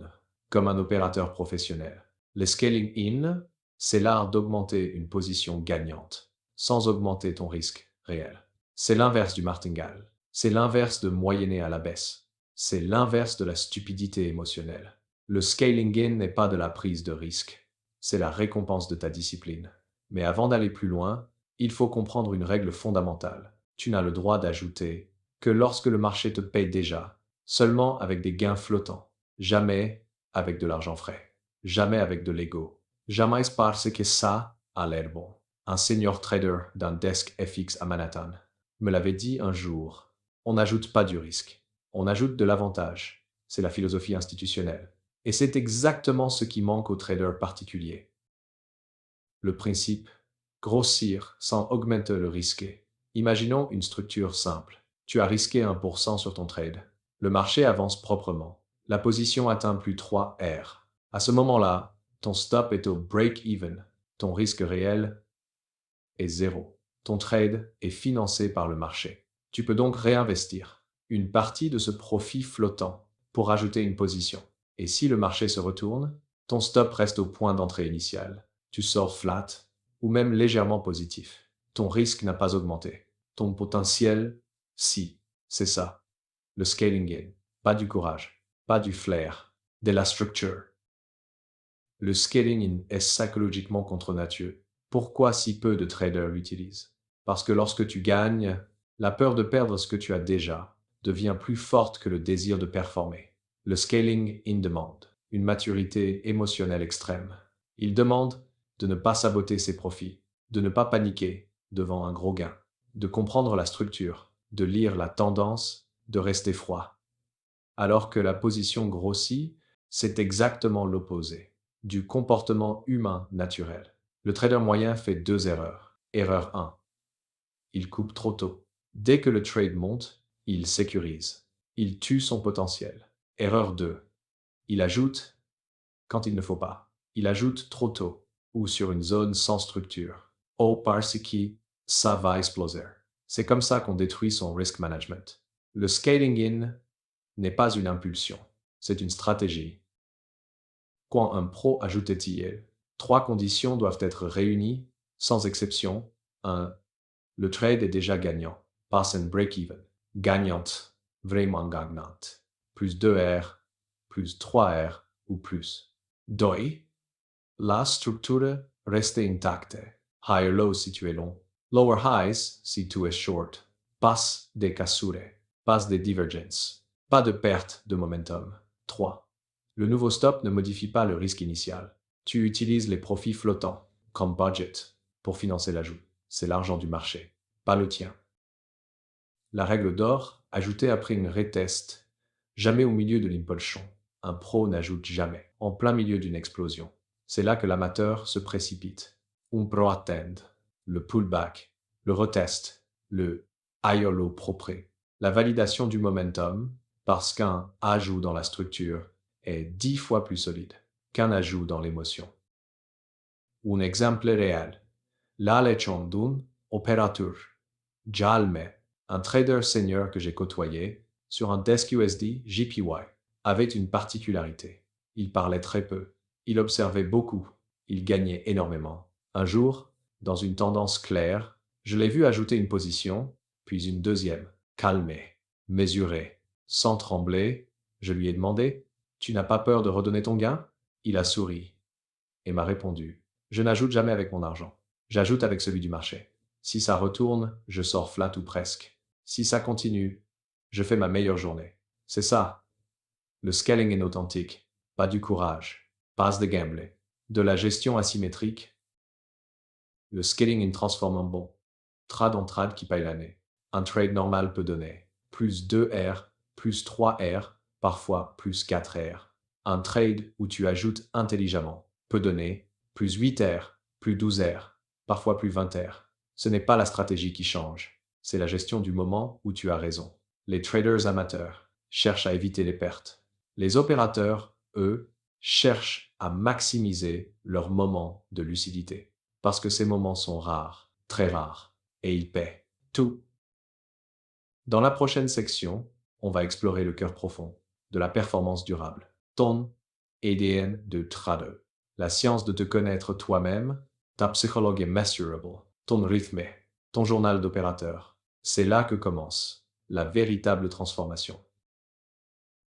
A: comme un opérateur professionnel. Le scaling in, c'est l'art d'augmenter une position gagnante, sans augmenter ton risque réel. C'est l'inverse du martingale. C'est l'inverse de moyenner à la baisse. C'est l'inverse de la stupidité émotionnelle. Le scaling in n'est pas de la prise de risque. C'est la récompense de ta discipline. Mais avant d'aller plus loin, il faut comprendre une règle fondamentale. Tu n'as le droit d'ajouter que lorsque le marché te paye déjà, seulement avec des gains flottants, jamais avec de l'argent frais, jamais avec de l'ego, jamais parce que ça a l'air bon. Un senior trader d'un desk FX à Manhattan me l'avait dit un jour. On n'ajoute pas du risque, on ajoute de l'avantage. C'est la philosophie institutionnelle. Et c'est exactement ce qui manque aux traders particuliers. Le principe, grossir sans augmenter le risque. Imaginons une structure simple. Tu as risqué 1% sur ton trade. Le marché avance proprement. La position atteint plus 3 R. À ce moment-là, ton stop est au break-even. Ton risque réel est 0. Ton trade est financé par le marché. Tu peux donc réinvestir une partie de ce profit flottant pour ajouter une position. Et si le marché se retourne, ton stop reste au point d'entrée initial. Tu sors flat ou même légèrement positif. Ton risque n'a pas augmenté. Ton potentiel, si. C'est ça. Le scaling in. Pas du courage, pas du flair, de la structure. Le scaling in est psychologiquement contre nature. Pourquoi si peu de traders l'utilisent? Parce que lorsque tu gagnes, la peur de perdre ce que tu as déjà devient plus forte que le désir de performer. Le scaling in demande une maturité émotionnelle extrême. Il demande de ne pas saboter ses profits, de ne pas paniquer devant un gros gain, de comprendre la structure, de lire la tendance, de rester froid. Alors que la position grossit, c'est exactement l'opposé du comportement humain naturel. Le trader moyen fait 2 erreurs. Erreur 1. Il coupe trop tôt. Dès que le trade monte, il sécurise. Il tue son potentiel. Erreur 2. Il ajoute quand il ne faut pas. Il ajoute trop tôt ou sur une zone sans structure. Oh, parce que ça va exploser. C'est comme ça qu'on détruit son risk management. Le scaling in n'est pas une impulsion, c'est une stratégie. Quand un pro ajoutait-il, 3 conditions doivent être réunies, sans exception. 1. Le trade est déjà gagnant, pass and break-even. Gagnante, vraiment gagnante. Plus 2 R, plus 3 R ou plus. 2. La structure reste intacte. Higher low si tu es long. Lower highs si tu es short. Pas de cassure, pas de divergence. Pas de perte de momentum. 3. Le nouveau stop ne modifie pas le risque initial. Tu utilises les profits flottants, comme budget, pour financer l'ajout. C'est l'argent du marché, pas le tien. La règle d'or, ajoutée après une retest, jamais au milieu de l'impulsion. Un pro n'ajoute jamais, en plein milieu d'une explosion. C'est là que l'amateur se précipite. Un pro attend, le pullback, le retest, le aiolo propre, la validation du momentum, parce qu'un ajout dans la structure est 10 fois plus solide qu'un ajout dans l'émotion. Un exemple réel. La leçon d'un opérateur, Jalme, un trader senior que j'ai côtoyé, sur un desk USD JPY, avait une particularité. Il parlait très peu. Il observait beaucoup. Il gagnait énormément. Un jour, dans une tendance claire, je l'ai vu ajouter une position, puis une deuxième, calmée, mesurée, sans trembler. Je lui ai demandé, « Tu n'as pas peur de redonner ton gain ?» Il a souri et m'a répondu, « Je n'ajoute jamais avec mon argent. J'ajoute avec celui du marché. Si ça retourne, je sors flat ou presque. Si ça continue, je fais ma meilleure journée. » C'est ça. Le scaling est authentique. Pas du courage. Pas de gambler. De la gestion asymétrique. Le scaling est transforme en bon. Trade en trade qui paye l'année. Un trade normal peut donner plus 2 R, plus 3 R, parfois plus 4 R. Un trade où tu ajoutes intelligemment peut donner plus 8 R, plus 12 R, parfois plus 20 R. Ce n'est pas la stratégie qui change, c'est la gestion du moment où tu as raison. Les traders amateurs cherchent à éviter les pertes. Les opérateurs, eux, cherchent à maximiser leur moment de lucidité. Parce que ces moments sont rares, très rares, et ils paient tout. Dans la prochaine section, on va explorer le cœur profond de la performance durable. Ton ADN de trader. La science de te connaître toi-même, ta psychologie measurable, ton rythme, ton journal d'opérateur. C'est là que commence la véritable transformation.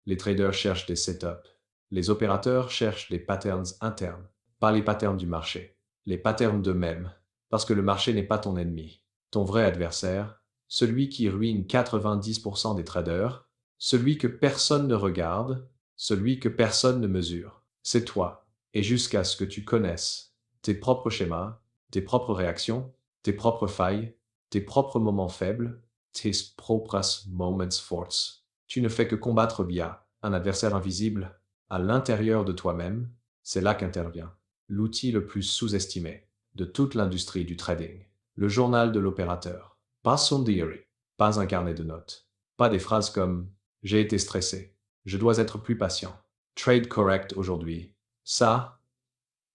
A: Les traders cherchent des setups. Les opérateurs cherchent des patterns internes, pas les patterns du marché. Les patterns d'eux-mêmes, parce que le marché n'est pas ton ennemi. Ton vrai adversaire, celui qui ruine 90% des traders, celui que personne ne regarde, celui que personne ne mesure, c'est toi. Et jusqu'à ce que tu connaisses tes propres schémas, tes propres réactions, tes propres failles, tes propres moments faibles, tes propres moments forts, tu ne fais que combattre via un adversaire invisible à l'intérieur de toi-même. C'est là qu'intervient l'outil le plus sous-estimé de toute l'industrie du trading, le journal de l'opérateur. Pas son diary, pas un carnet de notes, pas des phrases comme « j'ai été stressé, je dois être plus patient, trade correct aujourd'hui ». Ça,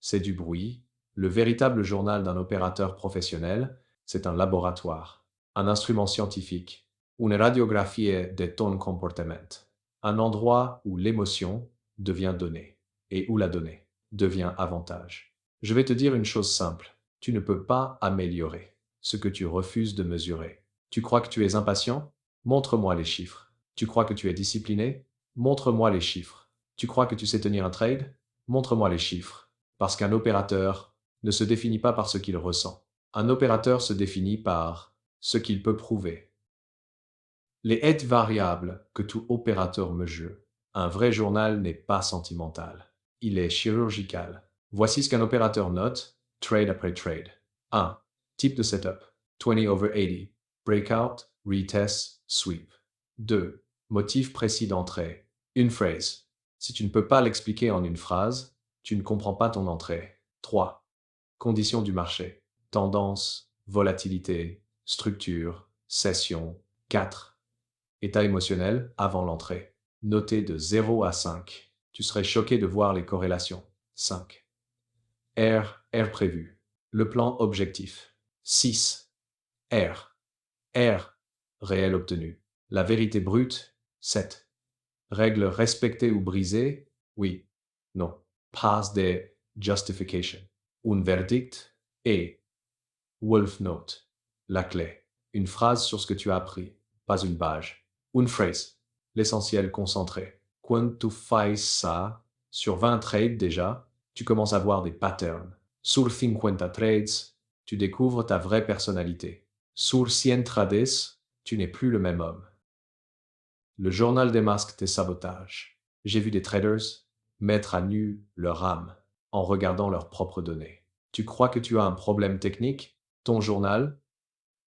A: c'est du bruit. Le véritable journal d'un opérateur professionnel, c'est un laboratoire, un instrument scientifique, une radiographie de ton comportement, un endroit où l'émotion devient donnée et où la donnée devient avantage. Je vais te dire une chose simple, tu ne peux pas améliorer ce que tu refuses de mesurer. Tu crois que tu es impatient? Montre-moi les chiffres. Tu crois que tu es discipliné? Montre-moi les chiffres. Tu crois que tu sais tenir un trade? Montre-moi les chiffres. Parce qu'un opérateur ne se définit pas par ce qu'il ressent. Un opérateur se définit par ce qu'il peut prouver. Les aides variables que tout opérateur mesure. Un vrai journal n'est pas sentimental. Il est chirurgical. Voici ce qu'un opérateur note, trade après trade. 1. Type de setup. 20/80. Breakout, retest, sweep. 2. Motif précis d'entrée. Une phrase. Si tu ne peux pas l'expliquer en une phrase, tu ne comprends pas ton entrée. 3. Conditions du marché. Tendance, volatilité, structure, session. 4. État émotionnel avant l'entrée. Noté de 0 à 5. Tu serais choqué de voir les corrélations. 5. R prévu. Le plan objectif. 6. R. Réel obtenu. La vérité brute. 7. Règles respectées ou brisées. Oui. Non. Pas de justification. Un verdict. Et Wolf Note. La clé. Une phrase sur ce que tu as appris. Pas une page. Une phrase. L'essentiel concentré. Quand tu fais ça, sur 20 trades déjà, tu commences à voir des patterns. Sur 50 trades, tu découvres ta vraie personnalité. Sur 100 trades, tu n'es plus le même homme. Le journal démasque tes sabotages. J'ai vu des traders mettre à nu leur âme en regardant leurs propres données. Tu crois que tu as un problème technique? Ton journal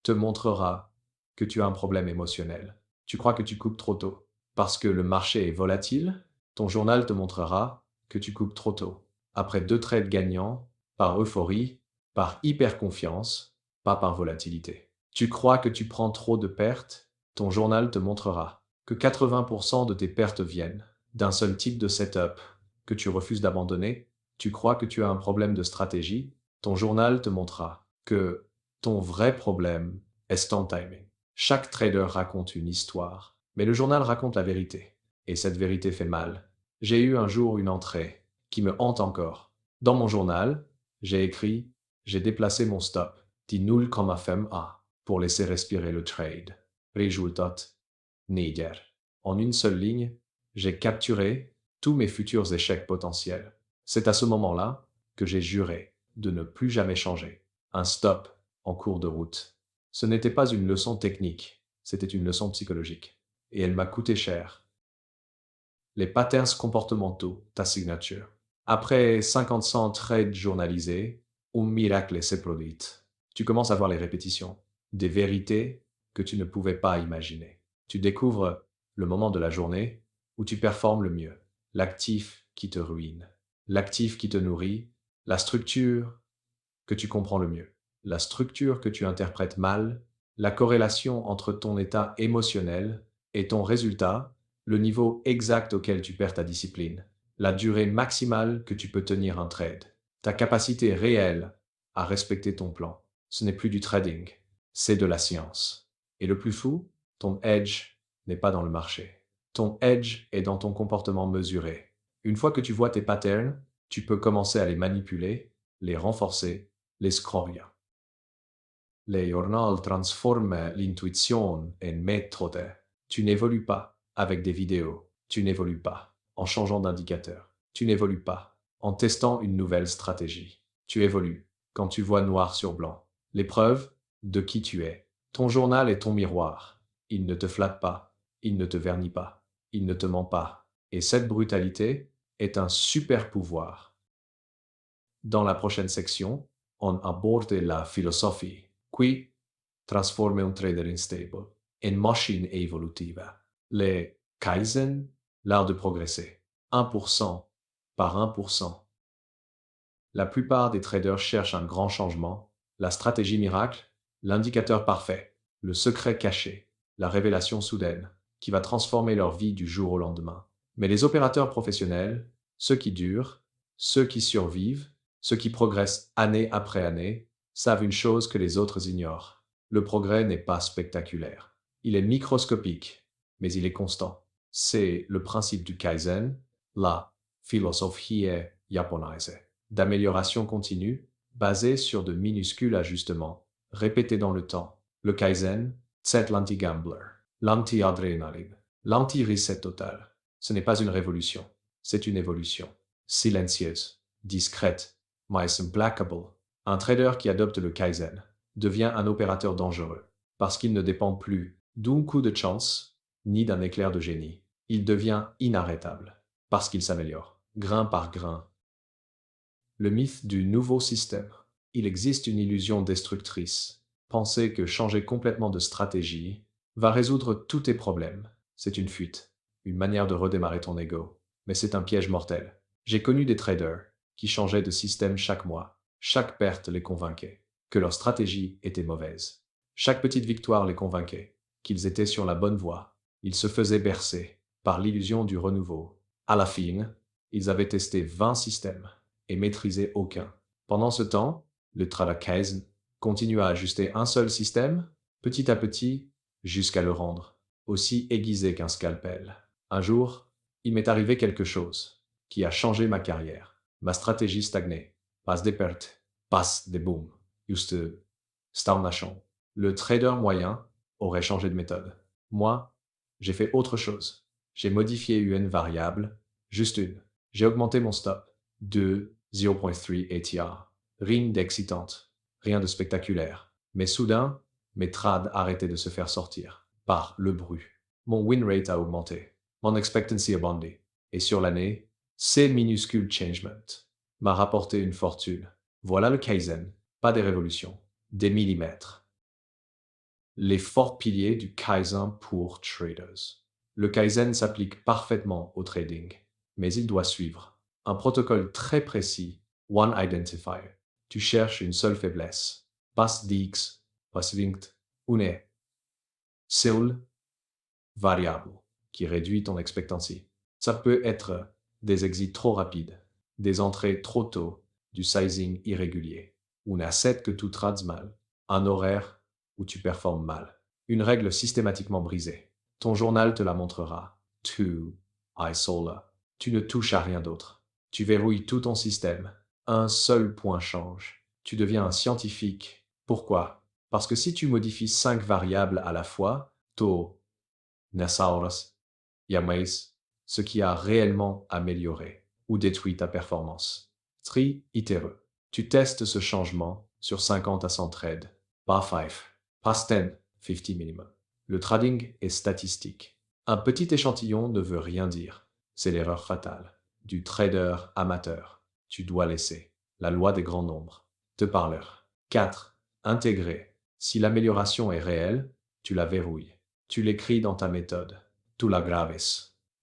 A: te montrera que tu as un problème émotionnel. Tu crois que tu coupes trop tôt parce que le marché est volatile? Ton journal te montrera que tu coupes trop tôt. Après 2 trades gagnants, par euphorie, par hyper-confiance, pas par volatilité. Tu crois que tu prends trop de pertes? Ton journal te montrera que 80% de tes pertes viennent d'un seul type de setup que tu refuses d'abandonner. Tu crois que tu as un problème de stratégie? Ton journal te montrera que ton vrai problème est ton timing. Chaque trader raconte une histoire, mais le journal raconte la vérité. Et cette vérité fait mal. J'ai eu un jour une entrée qui me hante encore. Dans mon journal, j'ai écrit « J'ai déplacé mon stop dit 0,5A pour laisser respirer le trade. Résultat, Niger. En une seule ligne, j'ai capturé tous mes futurs échecs potentiels. C'est à ce moment-là que j'ai juré de ne plus jamais changer. Un stop en cours de route. Ce n'était pas une leçon technique, c'était une leçon psychologique. Et elle m'a coûté cher. Les patterns comportementaux, ta signature. Après 50 trades journalisés, un miracle s'est produit. Tu commences à voir les répétitions, des vérités que tu ne pouvais pas imaginer. Tu découvres le moment de la journée où tu performes le mieux, l'actif qui te ruine, l'actif qui te nourrit, la structure que tu comprends le mieux, la structure que tu interprètes mal, la corrélation entre ton état émotionnel et ton résultat, le niveau exact auquel tu perds ta discipline, la durée maximale que tu peux tenir un trade, ta capacité réelle à respecter ton plan. Ce n'est plus du trading, c'est de la science. Et le plus fou, ton edge n'est pas dans le marché. Ton edge est dans ton comportement mesuré. Une fois que tu vois tes patterns, tu peux commencer à les manipuler, les renforcer, les scroller. Le journal transforme l'intuition en méthode. Tu n'évolues pas avec des vidéos. Tu n'évolues pas en changeant d'indicateur. Tu n'évolues pas en testant une nouvelle stratégie. Tu évolues quand tu vois noir sur blanc. Les preuves de qui tu es. Ton journal est ton miroir. Il ne te flatte pas. Il ne te vernit pas. Il ne te ment pas. Et cette brutalité est un super pouvoir. Dans la prochaine section, on aborde la philosophie qui transforme un trader instable en machine évolutive. Les Kaizen, l'art de progresser. 1% par 1%. La plupart des traders cherchent un grand changement, la stratégie miracle, l'indicateur parfait, le secret caché, la révélation soudaine, qui va transformer leur vie du jour au lendemain. Mais les opérateurs professionnels, ceux qui durent, ceux qui survivent, ceux qui progressent année après année, savent une chose que les autres ignorent. Le progrès n'est pas spectaculaire. Il est microscopique, mais il est constant. C'est le principe du Kaizen, la philosophie japonaise d'amélioration continue, basée sur de minuscules ajustements, répétés dans le temps. Le Kaizen, c'est l'anti-gambler, l'anti-adrénaline, l'anti-reset total. Ce n'est pas une révolution, c'est une évolution. Silencieuse, discrète, mais implacable. Un trader qui adopte le Kaizen devient un opérateur dangereux, parce qu'il ne dépend plus d'un coup de chance, ni d'un éclair de génie. Il devient inarrêtable, parce qu'il s'améliore, grain par grain. Le mythe du nouveau système. Il existe une illusion destructrice. Penser que changer complètement de stratégie va résoudre tous tes problèmes. C'est une fuite, une manière de redémarrer ton ego. Mais c'est un piège mortel. J'ai connu des traders qui changeaient de système chaque mois. Chaque perte les convainquait que leur stratégie était mauvaise. Chaque petite victoire les convainquait qu'ils étaient sur la bonne voie. Ils se faisaient bercer par l'illusion du renouveau. À la fin, ils avaient testé 20 systèmes et maîtrisé aucun. Pendant ce temps, le Trader continue à ajuster un seul système, petit à petit, jusqu'à le rendre aussi aiguisé qu'un scalpel. Un jour, il m'est arrivé quelque chose qui a changé ma carrière. Ma stratégie stagnait. Pas des pertes, pas des booms. Juste stagnation. Le trader moyen aurait changé de méthode. Moi, j'ai fait autre chose. J'ai modifié une variable, juste une. J'ai augmenté mon stop de 0.3 ATR. Rien d'excitante, rien de spectaculaire. Mais soudain, mes trades arrêtaient de se faire sortir par le bruit. Mon win rate a augmenté. Mon expectancy a bondi. Et sur l'année, Ces minuscules changements m'a rapporté une fortune. Voilà le Kaizen, pas des révolutions, des millimètres. Les forts piliers du Kaizen pour traders. Le Kaizen s'applique parfaitement au trading, mais il doit suivre un protocole très précis, One Identifier. Tu cherches une seule faiblesse. Pas d'X, pas vingt, une seule variable qui réduit ton expectancy. Ça peut être des exits trop rapides, des entrées trop tôt, du sizing irrégulier, un asset que tu trades mal, un horaire où tu performes mal, une règle systématiquement brisée. Ton journal te la montrera. Tu isoles. Tu ne touches à rien d'autre. Tu verrouilles tout ton système. Un seul point change. Tu deviens un scientifique. Pourquoi? Parce que si tu modifies 5 variables à la fois, taux, Nassauras, Yamais, ce qui a réellement amélioré ou détruit ta performance. Tri itéreux. Tu testes ce changement sur 50 à 100 trades. Pas 5, pas 10, 50 minimum. Le trading est statistique. Un petit échantillon ne veut rien dire. C'est l'erreur fatale du trader amateur. Tu dois laisser la loi des grands nombres te parler. 4. Intégrer. Si l'amélioration est réelle, tu la verrouilles. Tu l'écris dans ta méthode. Tu la graves.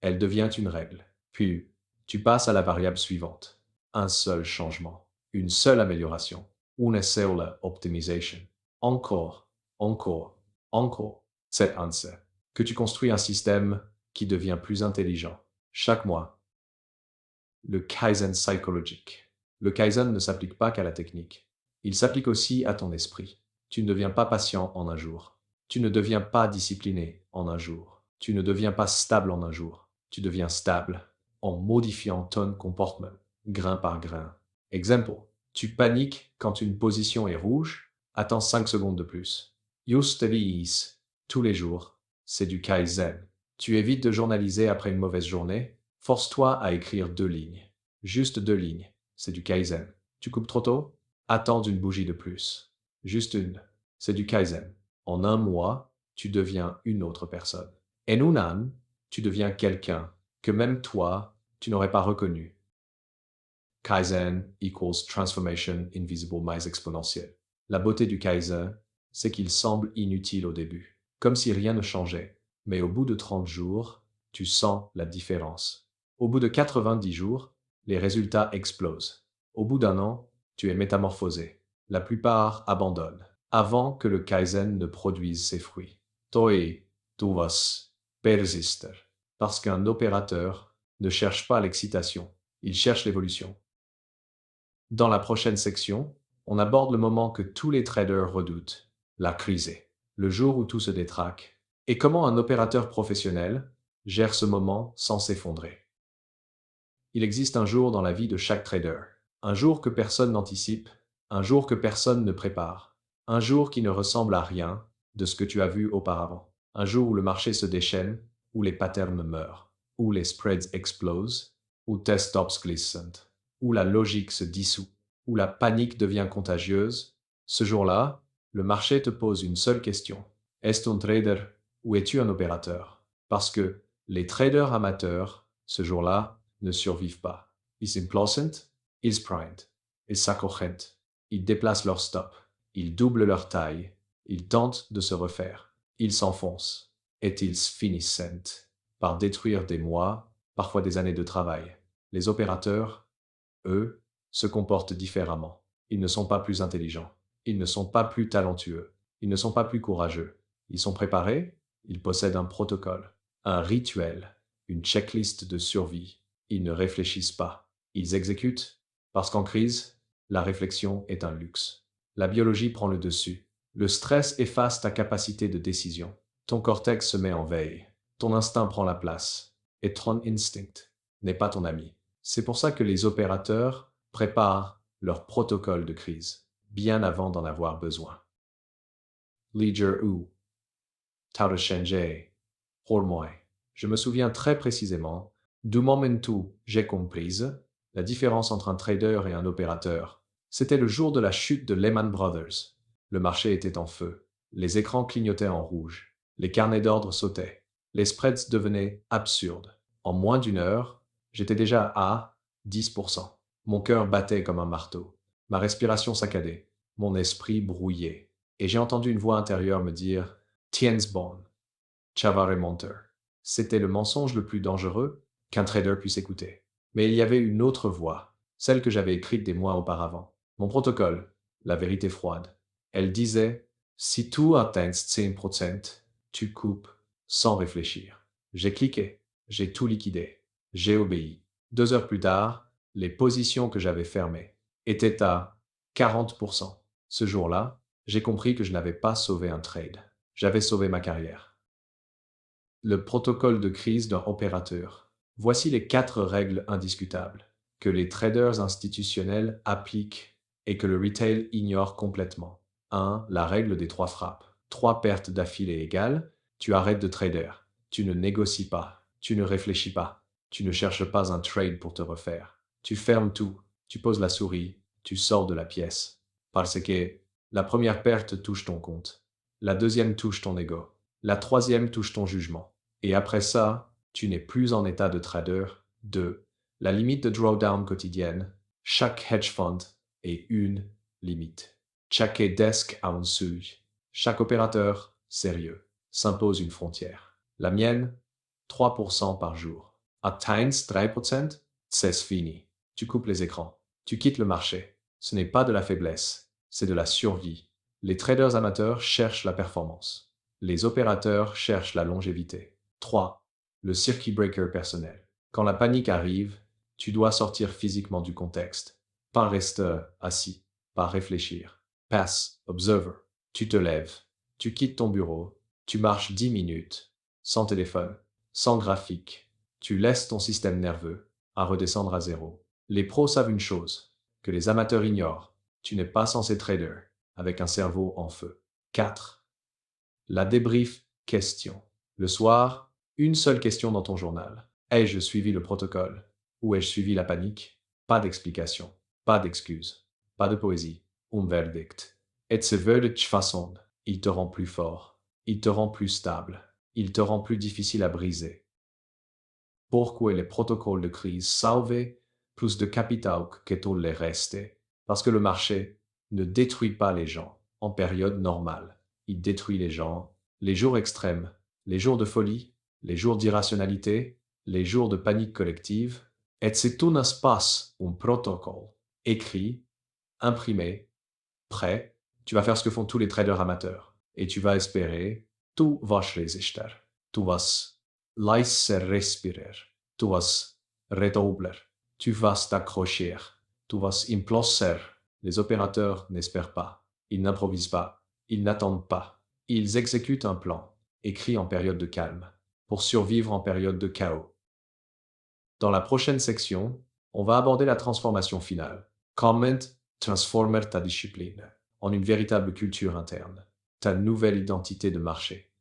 A: Elle devient une règle. Puis, tu passes à la variable suivante. Un seul changement. Une seule amélioration. Une seule optimisation. Encore, encore, encore. C'est ainsi que tu construis un système qui devient plus intelligent. Chaque mois. Le Kaizen psychologique. Le Kaizen ne s'applique pas qu'à la technique. Il s'applique aussi à ton esprit. Tu ne deviens pas patient en un jour. Tu ne deviens pas discipliné en un jour. Tu ne deviens pas stable en un jour. Tu deviens stable en modifiant ton comportement, grain par grain. Exemple, tu paniques quand une position est rouge, attends 5 secondes de plus. Juste vis, tous les jours, c'est du Kaizen. Tu évites de journaliser après une mauvaise journée, force-toi à écrire 2 lignes. Juste 2 lignes, c'est du Kaizen. Tu coupes trop tôt? Attends une bougie de plus. Juste une, c'est du Kaizen. En un mois, tu deviens une autre personne. En un an, tu deviens quelqu'un que même toi, tu n'aurais pas reconnu. Kaizen equals transformation invisible mais exponentielle. La beauté du Kaizen, c'est qu'il semble inutile au début, comme si rien ne changeait. Mais au bout de 30 jours, tu sens la différence. Au bout de 90 jours, les résultats explosent. Au bout d'un an, tu es métamorphosé. La plupart abandonnent avant que le Kaizen ne produise ses fruits. Toi, tu vas persister. Parce qu'un opérateur ne cherche pas l'excitation, il cherche l'évolution. Dans la prochaine section, on aborde le moment que tous les traders redoutent, la crise, le jour où tout se détraque, et comment un opérateur professionnel gère ce moment sans s'effondrer. Il existe un jour dans la vie de chaque trader, un jour que personne n'anticipe, un jour que personne ne prépare, un jour qui ne ressemble à rien de ce que tu as vu auparavant, un jour où le marché se déchaîne, où les patterns meurent, où les spreads explosent, où tes stops glissent, où la logique se dissout, où la panique devient contagieuse. Ce jour-là, le marché te pose une seule question. Est-ce un trader ou es-tu un opérateur? Parce que les traders amateurs, ce jour-là, ne survivent pas. Ils implosent, ils sprintent, ils s'accrochent, ils déplacent leur stop, ils doublent leur taille, ils tentent de se refaire, ils s'enfoncent, et ils finissent par détruire des mois, parfois des années de travail. Les opérateurs, eux, se comportent différemment. Ils ne sont pas plus intelligents, ils ne sont pas plus talentueux, ils ne sont pas plus courageux. Ils sont préparés, ils possèdent un protocole, un rituel, une checklist de survie. Ils ne réfléchissent pas, ils exécutent, parce qu'en crise, la réflexion est un luxe. La biologie prend le dessus. Le stress efface ta capacité de décision. Ton cortex se met en veille. Ton instinct prend la place. Et ton instinct n'est pas ton ami. C'est pour ça que les opérateurs préparent leur protocole de crise, bien avant d'en avoir besoin. Ledger ou Tao Shenzhe, pour moi. Je me souviens très précisément du moment où j'ai compris la différence entre un trader et un opérateur. C'était le jour de la chute de Lehman Brothers. Le marché était en feu. Les écrans clignotaient en rouge. Les carnets d'ordre sautaient. Les spreads devenaient absurdes. En moins d'une heure, J'étais déjà à 10%. Mon cœur battait comme un marteau. Ma respiration saccadée. Mon esprit brouillé. Et j'ai entendu une voix intérieure me dire « Tiens bon, ça va remonter ». C'était le mensonge le plus dangereux qu'un trader puisse écouter. Mais il y avait une autre voix, celle que j'avais écrite des mois auparavant. Mon protocole, la vérité froide. Elle disait « Si tu atteins 10%, tu coupes sans réfléchir ». J'ai cliqué, j'ai tout liquidé, j'ai obéi. 2 heures plus tard, les positions que j'avais fermées étaient à 40%. Ce jour-là, j'ai compris que je n'avais pas sauvé un trade. J'avais sauvé ma carrière. Le protocole de crise d'un opérateur. Voici les 4 règles indiscutables que les traders institutionnels appliquent et que le retail ignore complètement. 1. La règle des 3 frappes. 3 pertes d'affilée égales, tu arrêtes de trader. Tu ne négocies pas, tu ne réfléchis pas, tu ne cherches pas un trade pour te refaire. Tu fermes tout, tu poses la souris, tu sors de la pièce. Parce que la première perte touche ton compte, la deuxième touche ton ego, la troisième touche ton jugement. Et après ça, tu n'es plus en état de trader. 2. La limite de drawdown quotidienne. Chaque hedge fund est une limite. Chaque desk a un seuil. Chaque opérateur sérieux s'impose une frontière. La mienne, 3% par jour. Atteins 3%, c'est fini. Tu coupes les écrans. Tu quittes le marché. Ce n'est pas de la faiblesse, c'est de la survie. Les traders amateurs cherchent la performance. Les opérateurs cherchent la longévité. 3. Le circuit breaker personnel. Quand la panique arrive, tu dois sortir physiquement du contexte. Pas rester assis, pas réfléchir. Pass, observer. Tu te lèves, tu quittes ton bureau, tu marches 10 minutes, sans téléphone, sans graphique. Tu laisses ton système nerveux à redescendre à zéro. Les pros savent une chose, que les amateurs ignorent. Tu n'es pas censé trader avec un cerveau en feu. 4. La débrief question. Le soir, une seule question dans ton journal. Ai-je suivi le protocole? Ou ai-je suivi la panique? Pas d'explication, pas d'excuse, pas de poésie. Verdict. Et ce verdict façonne. Il te rend plus fort, il te rend plus stable, il te rend plus difficile à briser. Pourquoi les protocoles de crise sauvent plus de capital que tout le reste? Parce que le marché ne détruit pas les gens en période normale. Il détruit les gens les jours extrêmes, les jours de folie, les jours d'irrationalité, les jours de panique collective. Et c'est tout un espace, un protocole, écrit, imprimé, prêt, tu vas faire ce que font tous les traders amateurs. Et tu vas espérer, tu vas résister, tu vas laisser respirer, tu vas redoubler, tu vas t'accrocher, tu vas imploser. Les opérateurs n'espèrent pas, ils n'improvisent pas, ils n'attendent pas. Ils exécutent un plan, écrit en période de calme, pour survivre en période de chaos. Dans la prochaine section, on va aborder la transformation finale. Comment transformer ta discipline en une véritable culture interne, ta nouvelle identité de marché.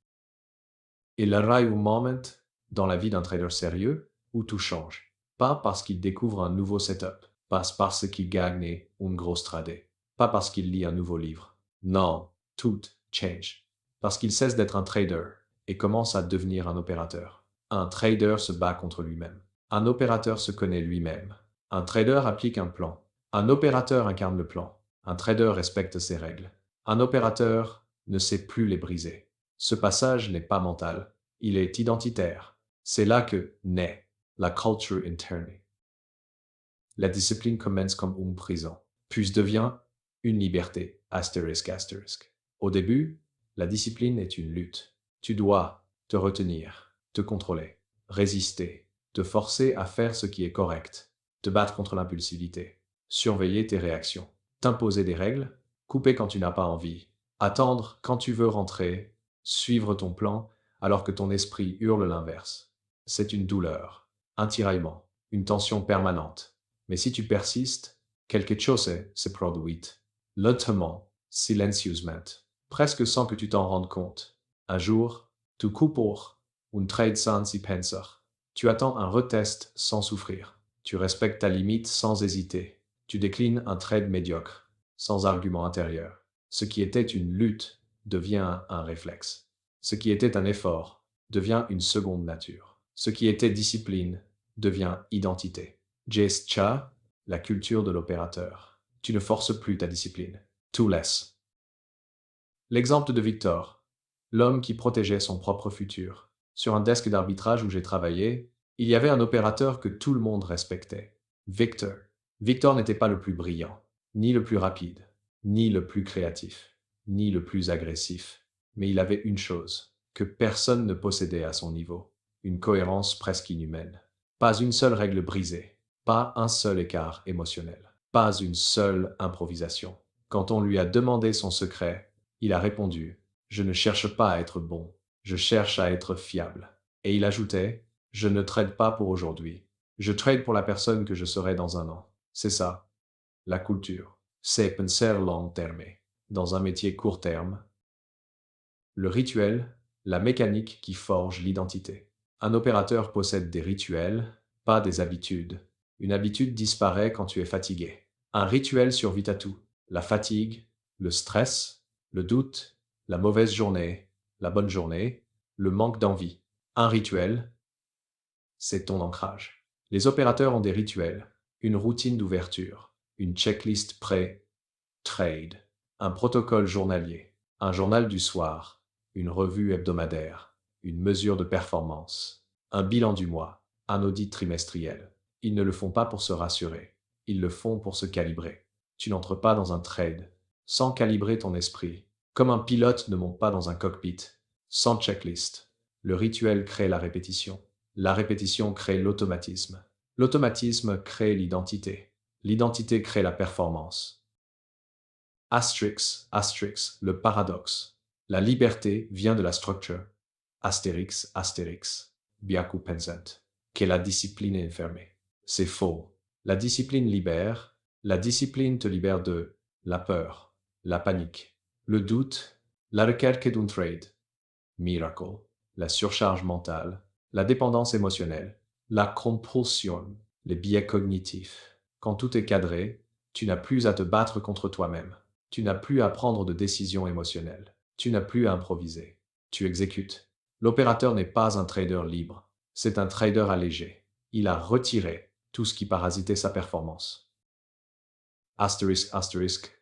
A: Il y aura un moment dans la vie d'un trader sérieux où tout change. Pas parce qu'il découvre un nouveau setup, pas parce qu'il gagne une grosse trade, pas parce qu'il lit un nouveau livre. Non, tout change. Parce qu'il cesse d'être un trader et commence à devenir un opérateur. Un trader se bat contre lui-même. Un opérateur se connaît lui-même. Un trader applique un plan. Un opérateur incarne le plan. Un trader respecte ses règles. Un opérateur ne sait plus les briser. Ce passage n'est pas mental, il est identitaire. C'est là que naît la culture interne. La discipline commence comme une prison, puis devient une liberté. Asterisk, asterisk. Au début, la discipline est une lutte. Tu dois te retenir, te contrôler, résister, te forcer à faire ce qui est correct, te battre contre l'impulsivité, surveiller tes réactions, t'imposer des règles, couper quand tu n'as pas envie, attendre quand tu veux rentrer, suivre ton plan alors que ton esprit hurle l'inverse. C'est une douleur, un tiraillement, une tension permanente. Mais si tu persistes, quelque chose se produit, lentement, silencieusement, presque sans que tu t'en rendes compte. Un jour, tu coupes pour un trade sans y penser. Tu attends un retest sans souffrir. Tu respectes ta limite sans hésiter. Tu déclines un trade médiocre, sans argument intérieur. Ce qui était une lutte devient un réflexe. Ce qui était un effort devient une seconde nature. Ce qui était discipline devient identité. Gesture, la culture de l'opérateur. Tu ne forces plus ta discipline. Tu laisses. L'exemple de Victor, l'homme qui protégeait son propre futur. Sur un desk d'arbitrage où j'ai travaillé, il y avait un opérateur que tout le monde respectait. Victor. Victor n'était pas le plus brillant, ni le plus rapide, ni le plus créatif, ni le plus agressif. Mais il avait une chose, que personne ne possédait à son niveau. Une cohérence presque inhumaine. Pas une seule règle brisée, pas un seul écart émotionnel, pas une seule improvisation. Quand on lui a demandé son secret, il a répondu « Je ne cherche pas à être bon, je cherche à être fiable ». Et il ajoutait « Je ne trade pas pour aujourd'hui, je trade pour la personne que je serai dans un an ». C'est ça, la culture. C'est penser long terme, dans un métier court terme. Le rituel, la mécanique qui forge l'identité. Un opérateur possède des rituels, pas des habitudes. Une habitude disparaît quand tu es fatigué. Un rituel survit à tout. La fatigue, le stress, le doute, la mauvaise journée, la bonne journée, le manque d'envie. Un rituel, c'est ton ancrage. Les opérateurs ont des rituels, une routine d'ouverture, une checklist pré-trade, un protocole journalier, un journal du soir, une revue hebdomadaire, une mesure de performance, un bilan du mois, un audit trimestriel. Ils ne le font pas pour se rassurer, ils le font pour se calibrer. Tu n'entres pas dans un trade sans calibrer ton esprit, comme un pilote ne monte pas dans un cockpit sans checklist. Le rituel crée la répétition. La répétition crée l'automatisme. L'automatisme crée l'identité. L'identité crée la performance. Asterix, le paradoxe. La liberté vient de la structure. Astérix, Biaku pensant, que la discipline est enfermée. C'est faux. La discipline libère. La discipline te libère de la peur, la panique, le doute, la requête d'un trade. Miracle, la surcharge mentale, la dépendance émotionnelle, la compulsion, les biais cognitifs. Quand tout est cadré, tu n'as plus à te battre contre toi-même. Tu n'as plus à prendre de décisions émotionnelles. Tu n'as plus à improviser. Tu exécutes. L'opérateur n'est pas un trader libre. C'est un trader allégé. Il a retiré tout ce qui parasitait sa performance. Astérisque,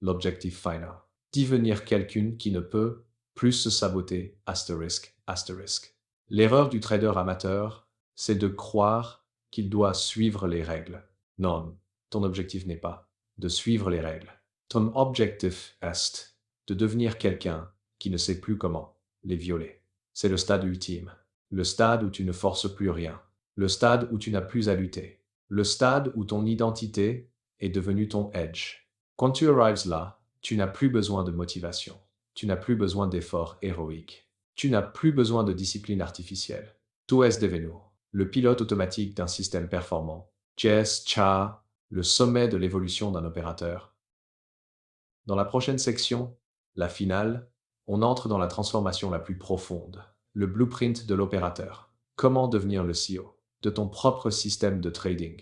A: l'objectif final. Devenir quelqu'un qui ne peut plus se saboter. Astérisque. L'erreur du trader amateur, c'est de croire qu'il doit suivre les règles. Non, ton objectif n'est pas de suivre les règles. Ton objectif est de devenir quelqu'un qui ne sait plus comment les violer. C'est le stade ultime. Le stade où tu ne forces plus rien. Le stade où tu n'as plus à lutter. Le stade où ton identité est devenue ton edge. Quand tu arrives là, tu n'as plus besoin de motivation. Tu n'as plus besoin d'efforts héroïques. Tu n'as plus besoin de discipline artificielle. Tu es devenu le pilote automatique d'un système performant. Cha, le sommet de l'évolution d'un opérateur. Dans la prochaine section, la finale, on entre dans la transformation la plus profonde, le blueprint de l'opérateur. Comment devenir le CEO de ton propre système de trading.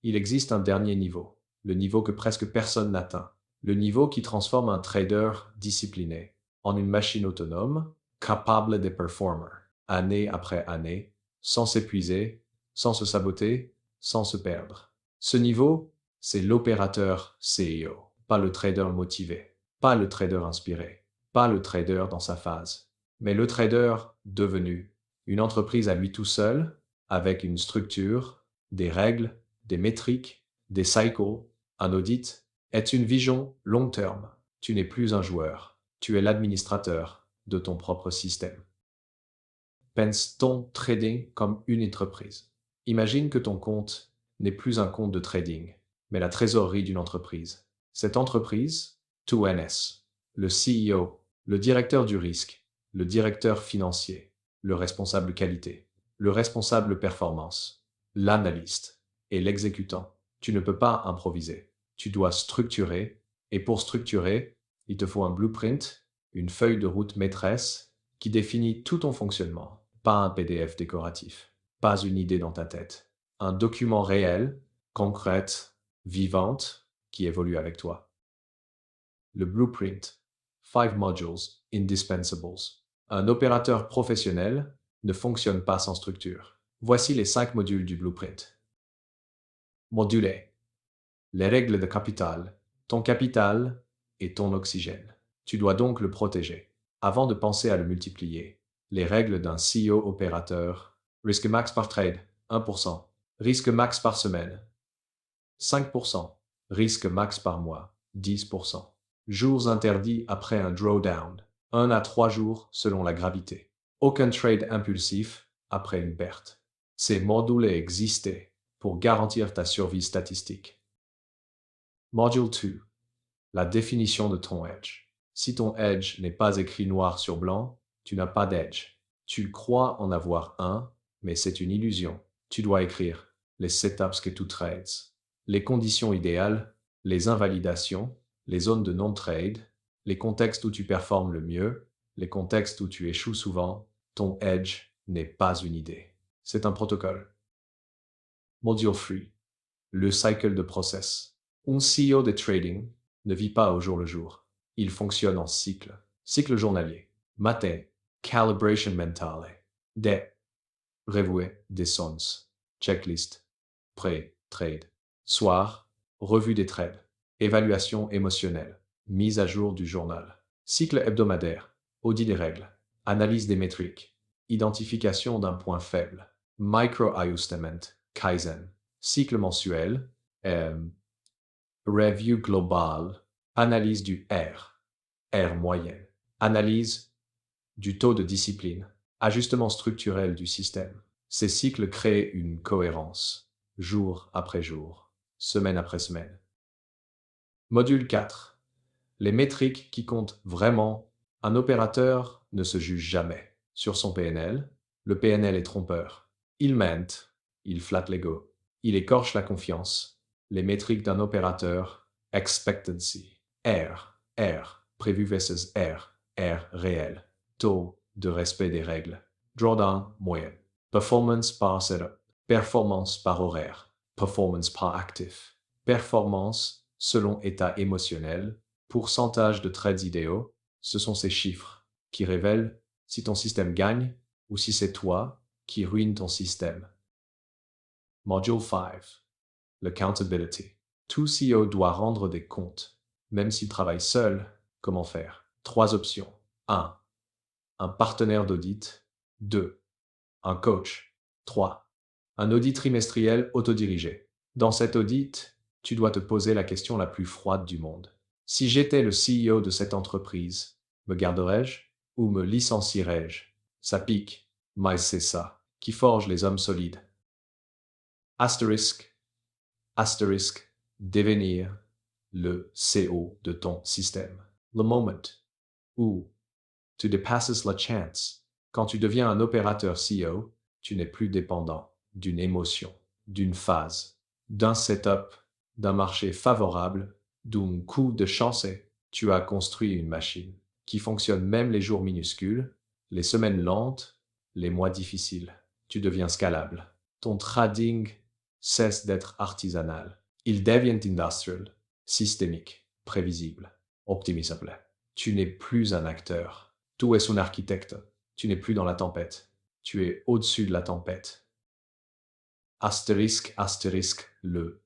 A: Il existe un dernier niveau, le niveau que presque personne n'atteint, le niveau qui transforme un trader discipliné en une machine autonome, capable de performer, année après année, sans s'épuiser, sans se saboter, sans se perdre. Ce niveau, c'est l'opérateur CEO, pas le trader motivé, pas le trader inspiré, pas le trader dans sa phase, mais le trader devenu une entreprise à lui tout seul, avec une structure, des règles, des métriques, des cycles, un audit, est une vision long terme. Tu n'es plus un joueur, tu es l'administrateur de ton propre système. Pense ton trading comme une entreprise. Imagine que ton compte n'est plus un compte de trading, mais la trésorerie d'une entreprise. Cette entreprise, 2NS, le CEO, le directeur du risque, le directeur financier, le responsable qualité, le responsable performance, l'analyste et l'exécutant. Tu ne peux pas improviser. Tu dois structurer, et pour structurer, il te faut un blueprint, une feuille de route maîtresse qui définit tout ton fonctionnement. Pas un PDF décoratif, pas une idée dans ta tête. Un document réel, concrète, vivante, qui évolue avec toi. Le blueprint. 5 modules indispensables. Un opérateur professionnel ne fonctionne pas sans structure. Voici les 5 modules du blueprint. Module A. Les règles de capital. Ton capital est ton oxygène. Tu dois donc le protéger. Avant de penser à le multiplier, les règles d'un CEO opérateur. Risque max par trade, 1%. Risque max par semaine, 5%. Risque max par mois, 10%. Jours interdits après un drawdown, 1 à 3 jours selon la gravité. Aucun trade impulsif après une perte. Ces modules existaient pour garantir ta survie statistique. Module 2. La définition de ton edge. Si ton edge n'est pas écrit noir sur blanc, tu n'as pas d'edge. Tu crois en avoir un, mais c'est une illusion. Tu dois écrire les setups que tu trades, les conditions idéales, les invalidations, les zones de non-trade, les contextes où tu performes le mieux, les contextes où tu échoues souvent. Ton edge n'est pas une idée. C'est un protocole. Module 3. Le cycle de process. Un CEO de trading ne vit pas au jour le jour. Il fonctionne en cycle. Cycle journalier. Matin, calibration mentale. Day, revue des sons. Checklist. Pré-trade. Soir, revue des trades. Évaluation émotionnelle. Mise à jour du journal. Cycle hebdomadaire. Audit des règles. Analyse des métriques. Identification d'un point faible. Micro-ajustement. Kaizen. Cycle mensuel. Review global. Analyse du R moyenne. Analyse du taux de discipline. Ajustement structurel du système. Ces cycles créent une cohérence, jour après jour, semaine après semaine. Module 4. Les métriques qui comptent vraiment. Un opérateur ne se juge jamais sur son PNL. Le PNL est trompeur. Il ment, il flatte l'ego, il écorche la confiance. Les métriques d'un opérateur, expectancy, R, prévu versus R réel, taux de respect des règles, drawdown moyenne, performance par setup, performance par horaire, performance par actif, performance selon état émotionnel, pourcentage de trades idéaux, ce sont ces chiffres qui révèlent si ton système gagne ou si c'est toi qui ruine ton système. Module 5. L'accountability. Tout CEO doit rendre des comptes. Même s'il travaille seul, comment faire? 3 options. 1. Un partenaire d'audit. 2. Un coach. 3. Un audit trimestriel autodirigé. Dans cet audit, tu dois te poser la question la plus froide du monde. Si j'étais le CEO de cette entreprise, me garderais-je ou me licencierais-je? Ça pique, mais c'est ça qui forge les hommes solides. Astérisque, devenir le CO de ton système. Le moment où tu dépasses la chance. Quand tu deviens un opérateur CEO, tu n'es plus dépendant d'une émotion, d'une phase, d'un setup, d'un marché favorable, d'un coup de chance. Tu as construit une machine qui fonctionne même les jours minuscules, les semaines lentes, les mois difficiles. Tu deviens scalable. Ton trading cesse d'être artisanal. Il devient industriel, systémique, prévisible, optimisable. Tu n'es plus un acteur. Tu es un architecte. Tu n'es plus dans la tempête. Tu es au-dessus de la tempête. Astérisque, le.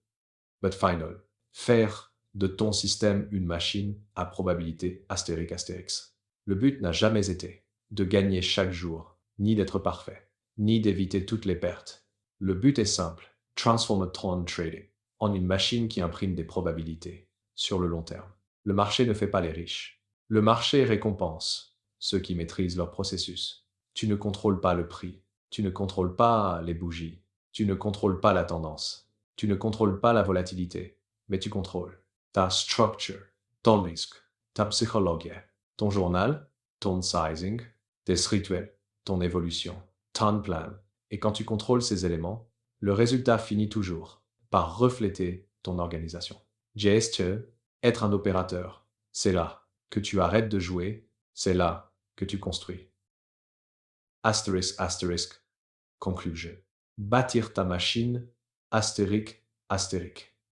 A: But final. Faire de ton système une machine à probabilité astérix. Le but n'a jamais été de gagner chaque jour, ni d'être parfait, ni d'éviter toutes les pertes. Le but est simple. Transforme ton trading en une machine qui imprime des probabilités sur le long terme. Le marché ne fait pas les riches. Le marché récompense ceux qui maîtrisent leur processus. Tu ne contrôles pas le prix. Tu ne contrôles pas les bougies. Tu ne contrôles pas la tendance. Tu ne contrôles pas la volatilité. Mais tu contrôles ta structure, ton risque, ta psychologie, ton journal, ton sizing, tes rituels, ton évolution, ton plan. Et quand tu contrôles ces éléments, le résultat finit toujours par refléter ton organisation. Gesture, être un opérateur, c'est là que tu arrêtes de jouer, c'est là que tu construis. Astérisque, conclusion. Bâtir ta machine, astérique.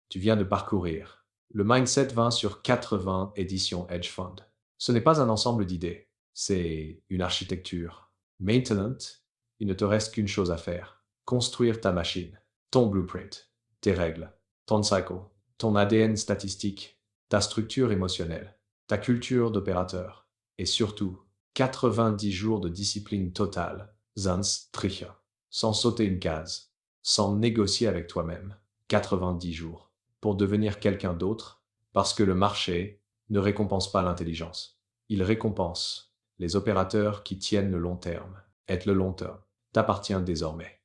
A: Tu viens de parcourir le Mindset 20 sur 80 édition Hedge Fund. Ce n'est pas un ensemble d'idées, c'est une architecture. Maintenant, il ne te reste qu'une chose à faire. Construire ta machine, ton blueprint, tes règles, ton cycle, ton ADN statistique, ta structure émotionnelle, ta culture d'opérateur, et surtout, 90 jours de discipline totale, sans tricher, sans sauter une case, sans négocier avec toi-même, 90 jours, pour devenir quelqu'un d'autre, parce que le marché ne récompense pas l'intelligence. Il récompense les opérateurs qui tiennent le long terme. Être le long terme t'appartient désormais.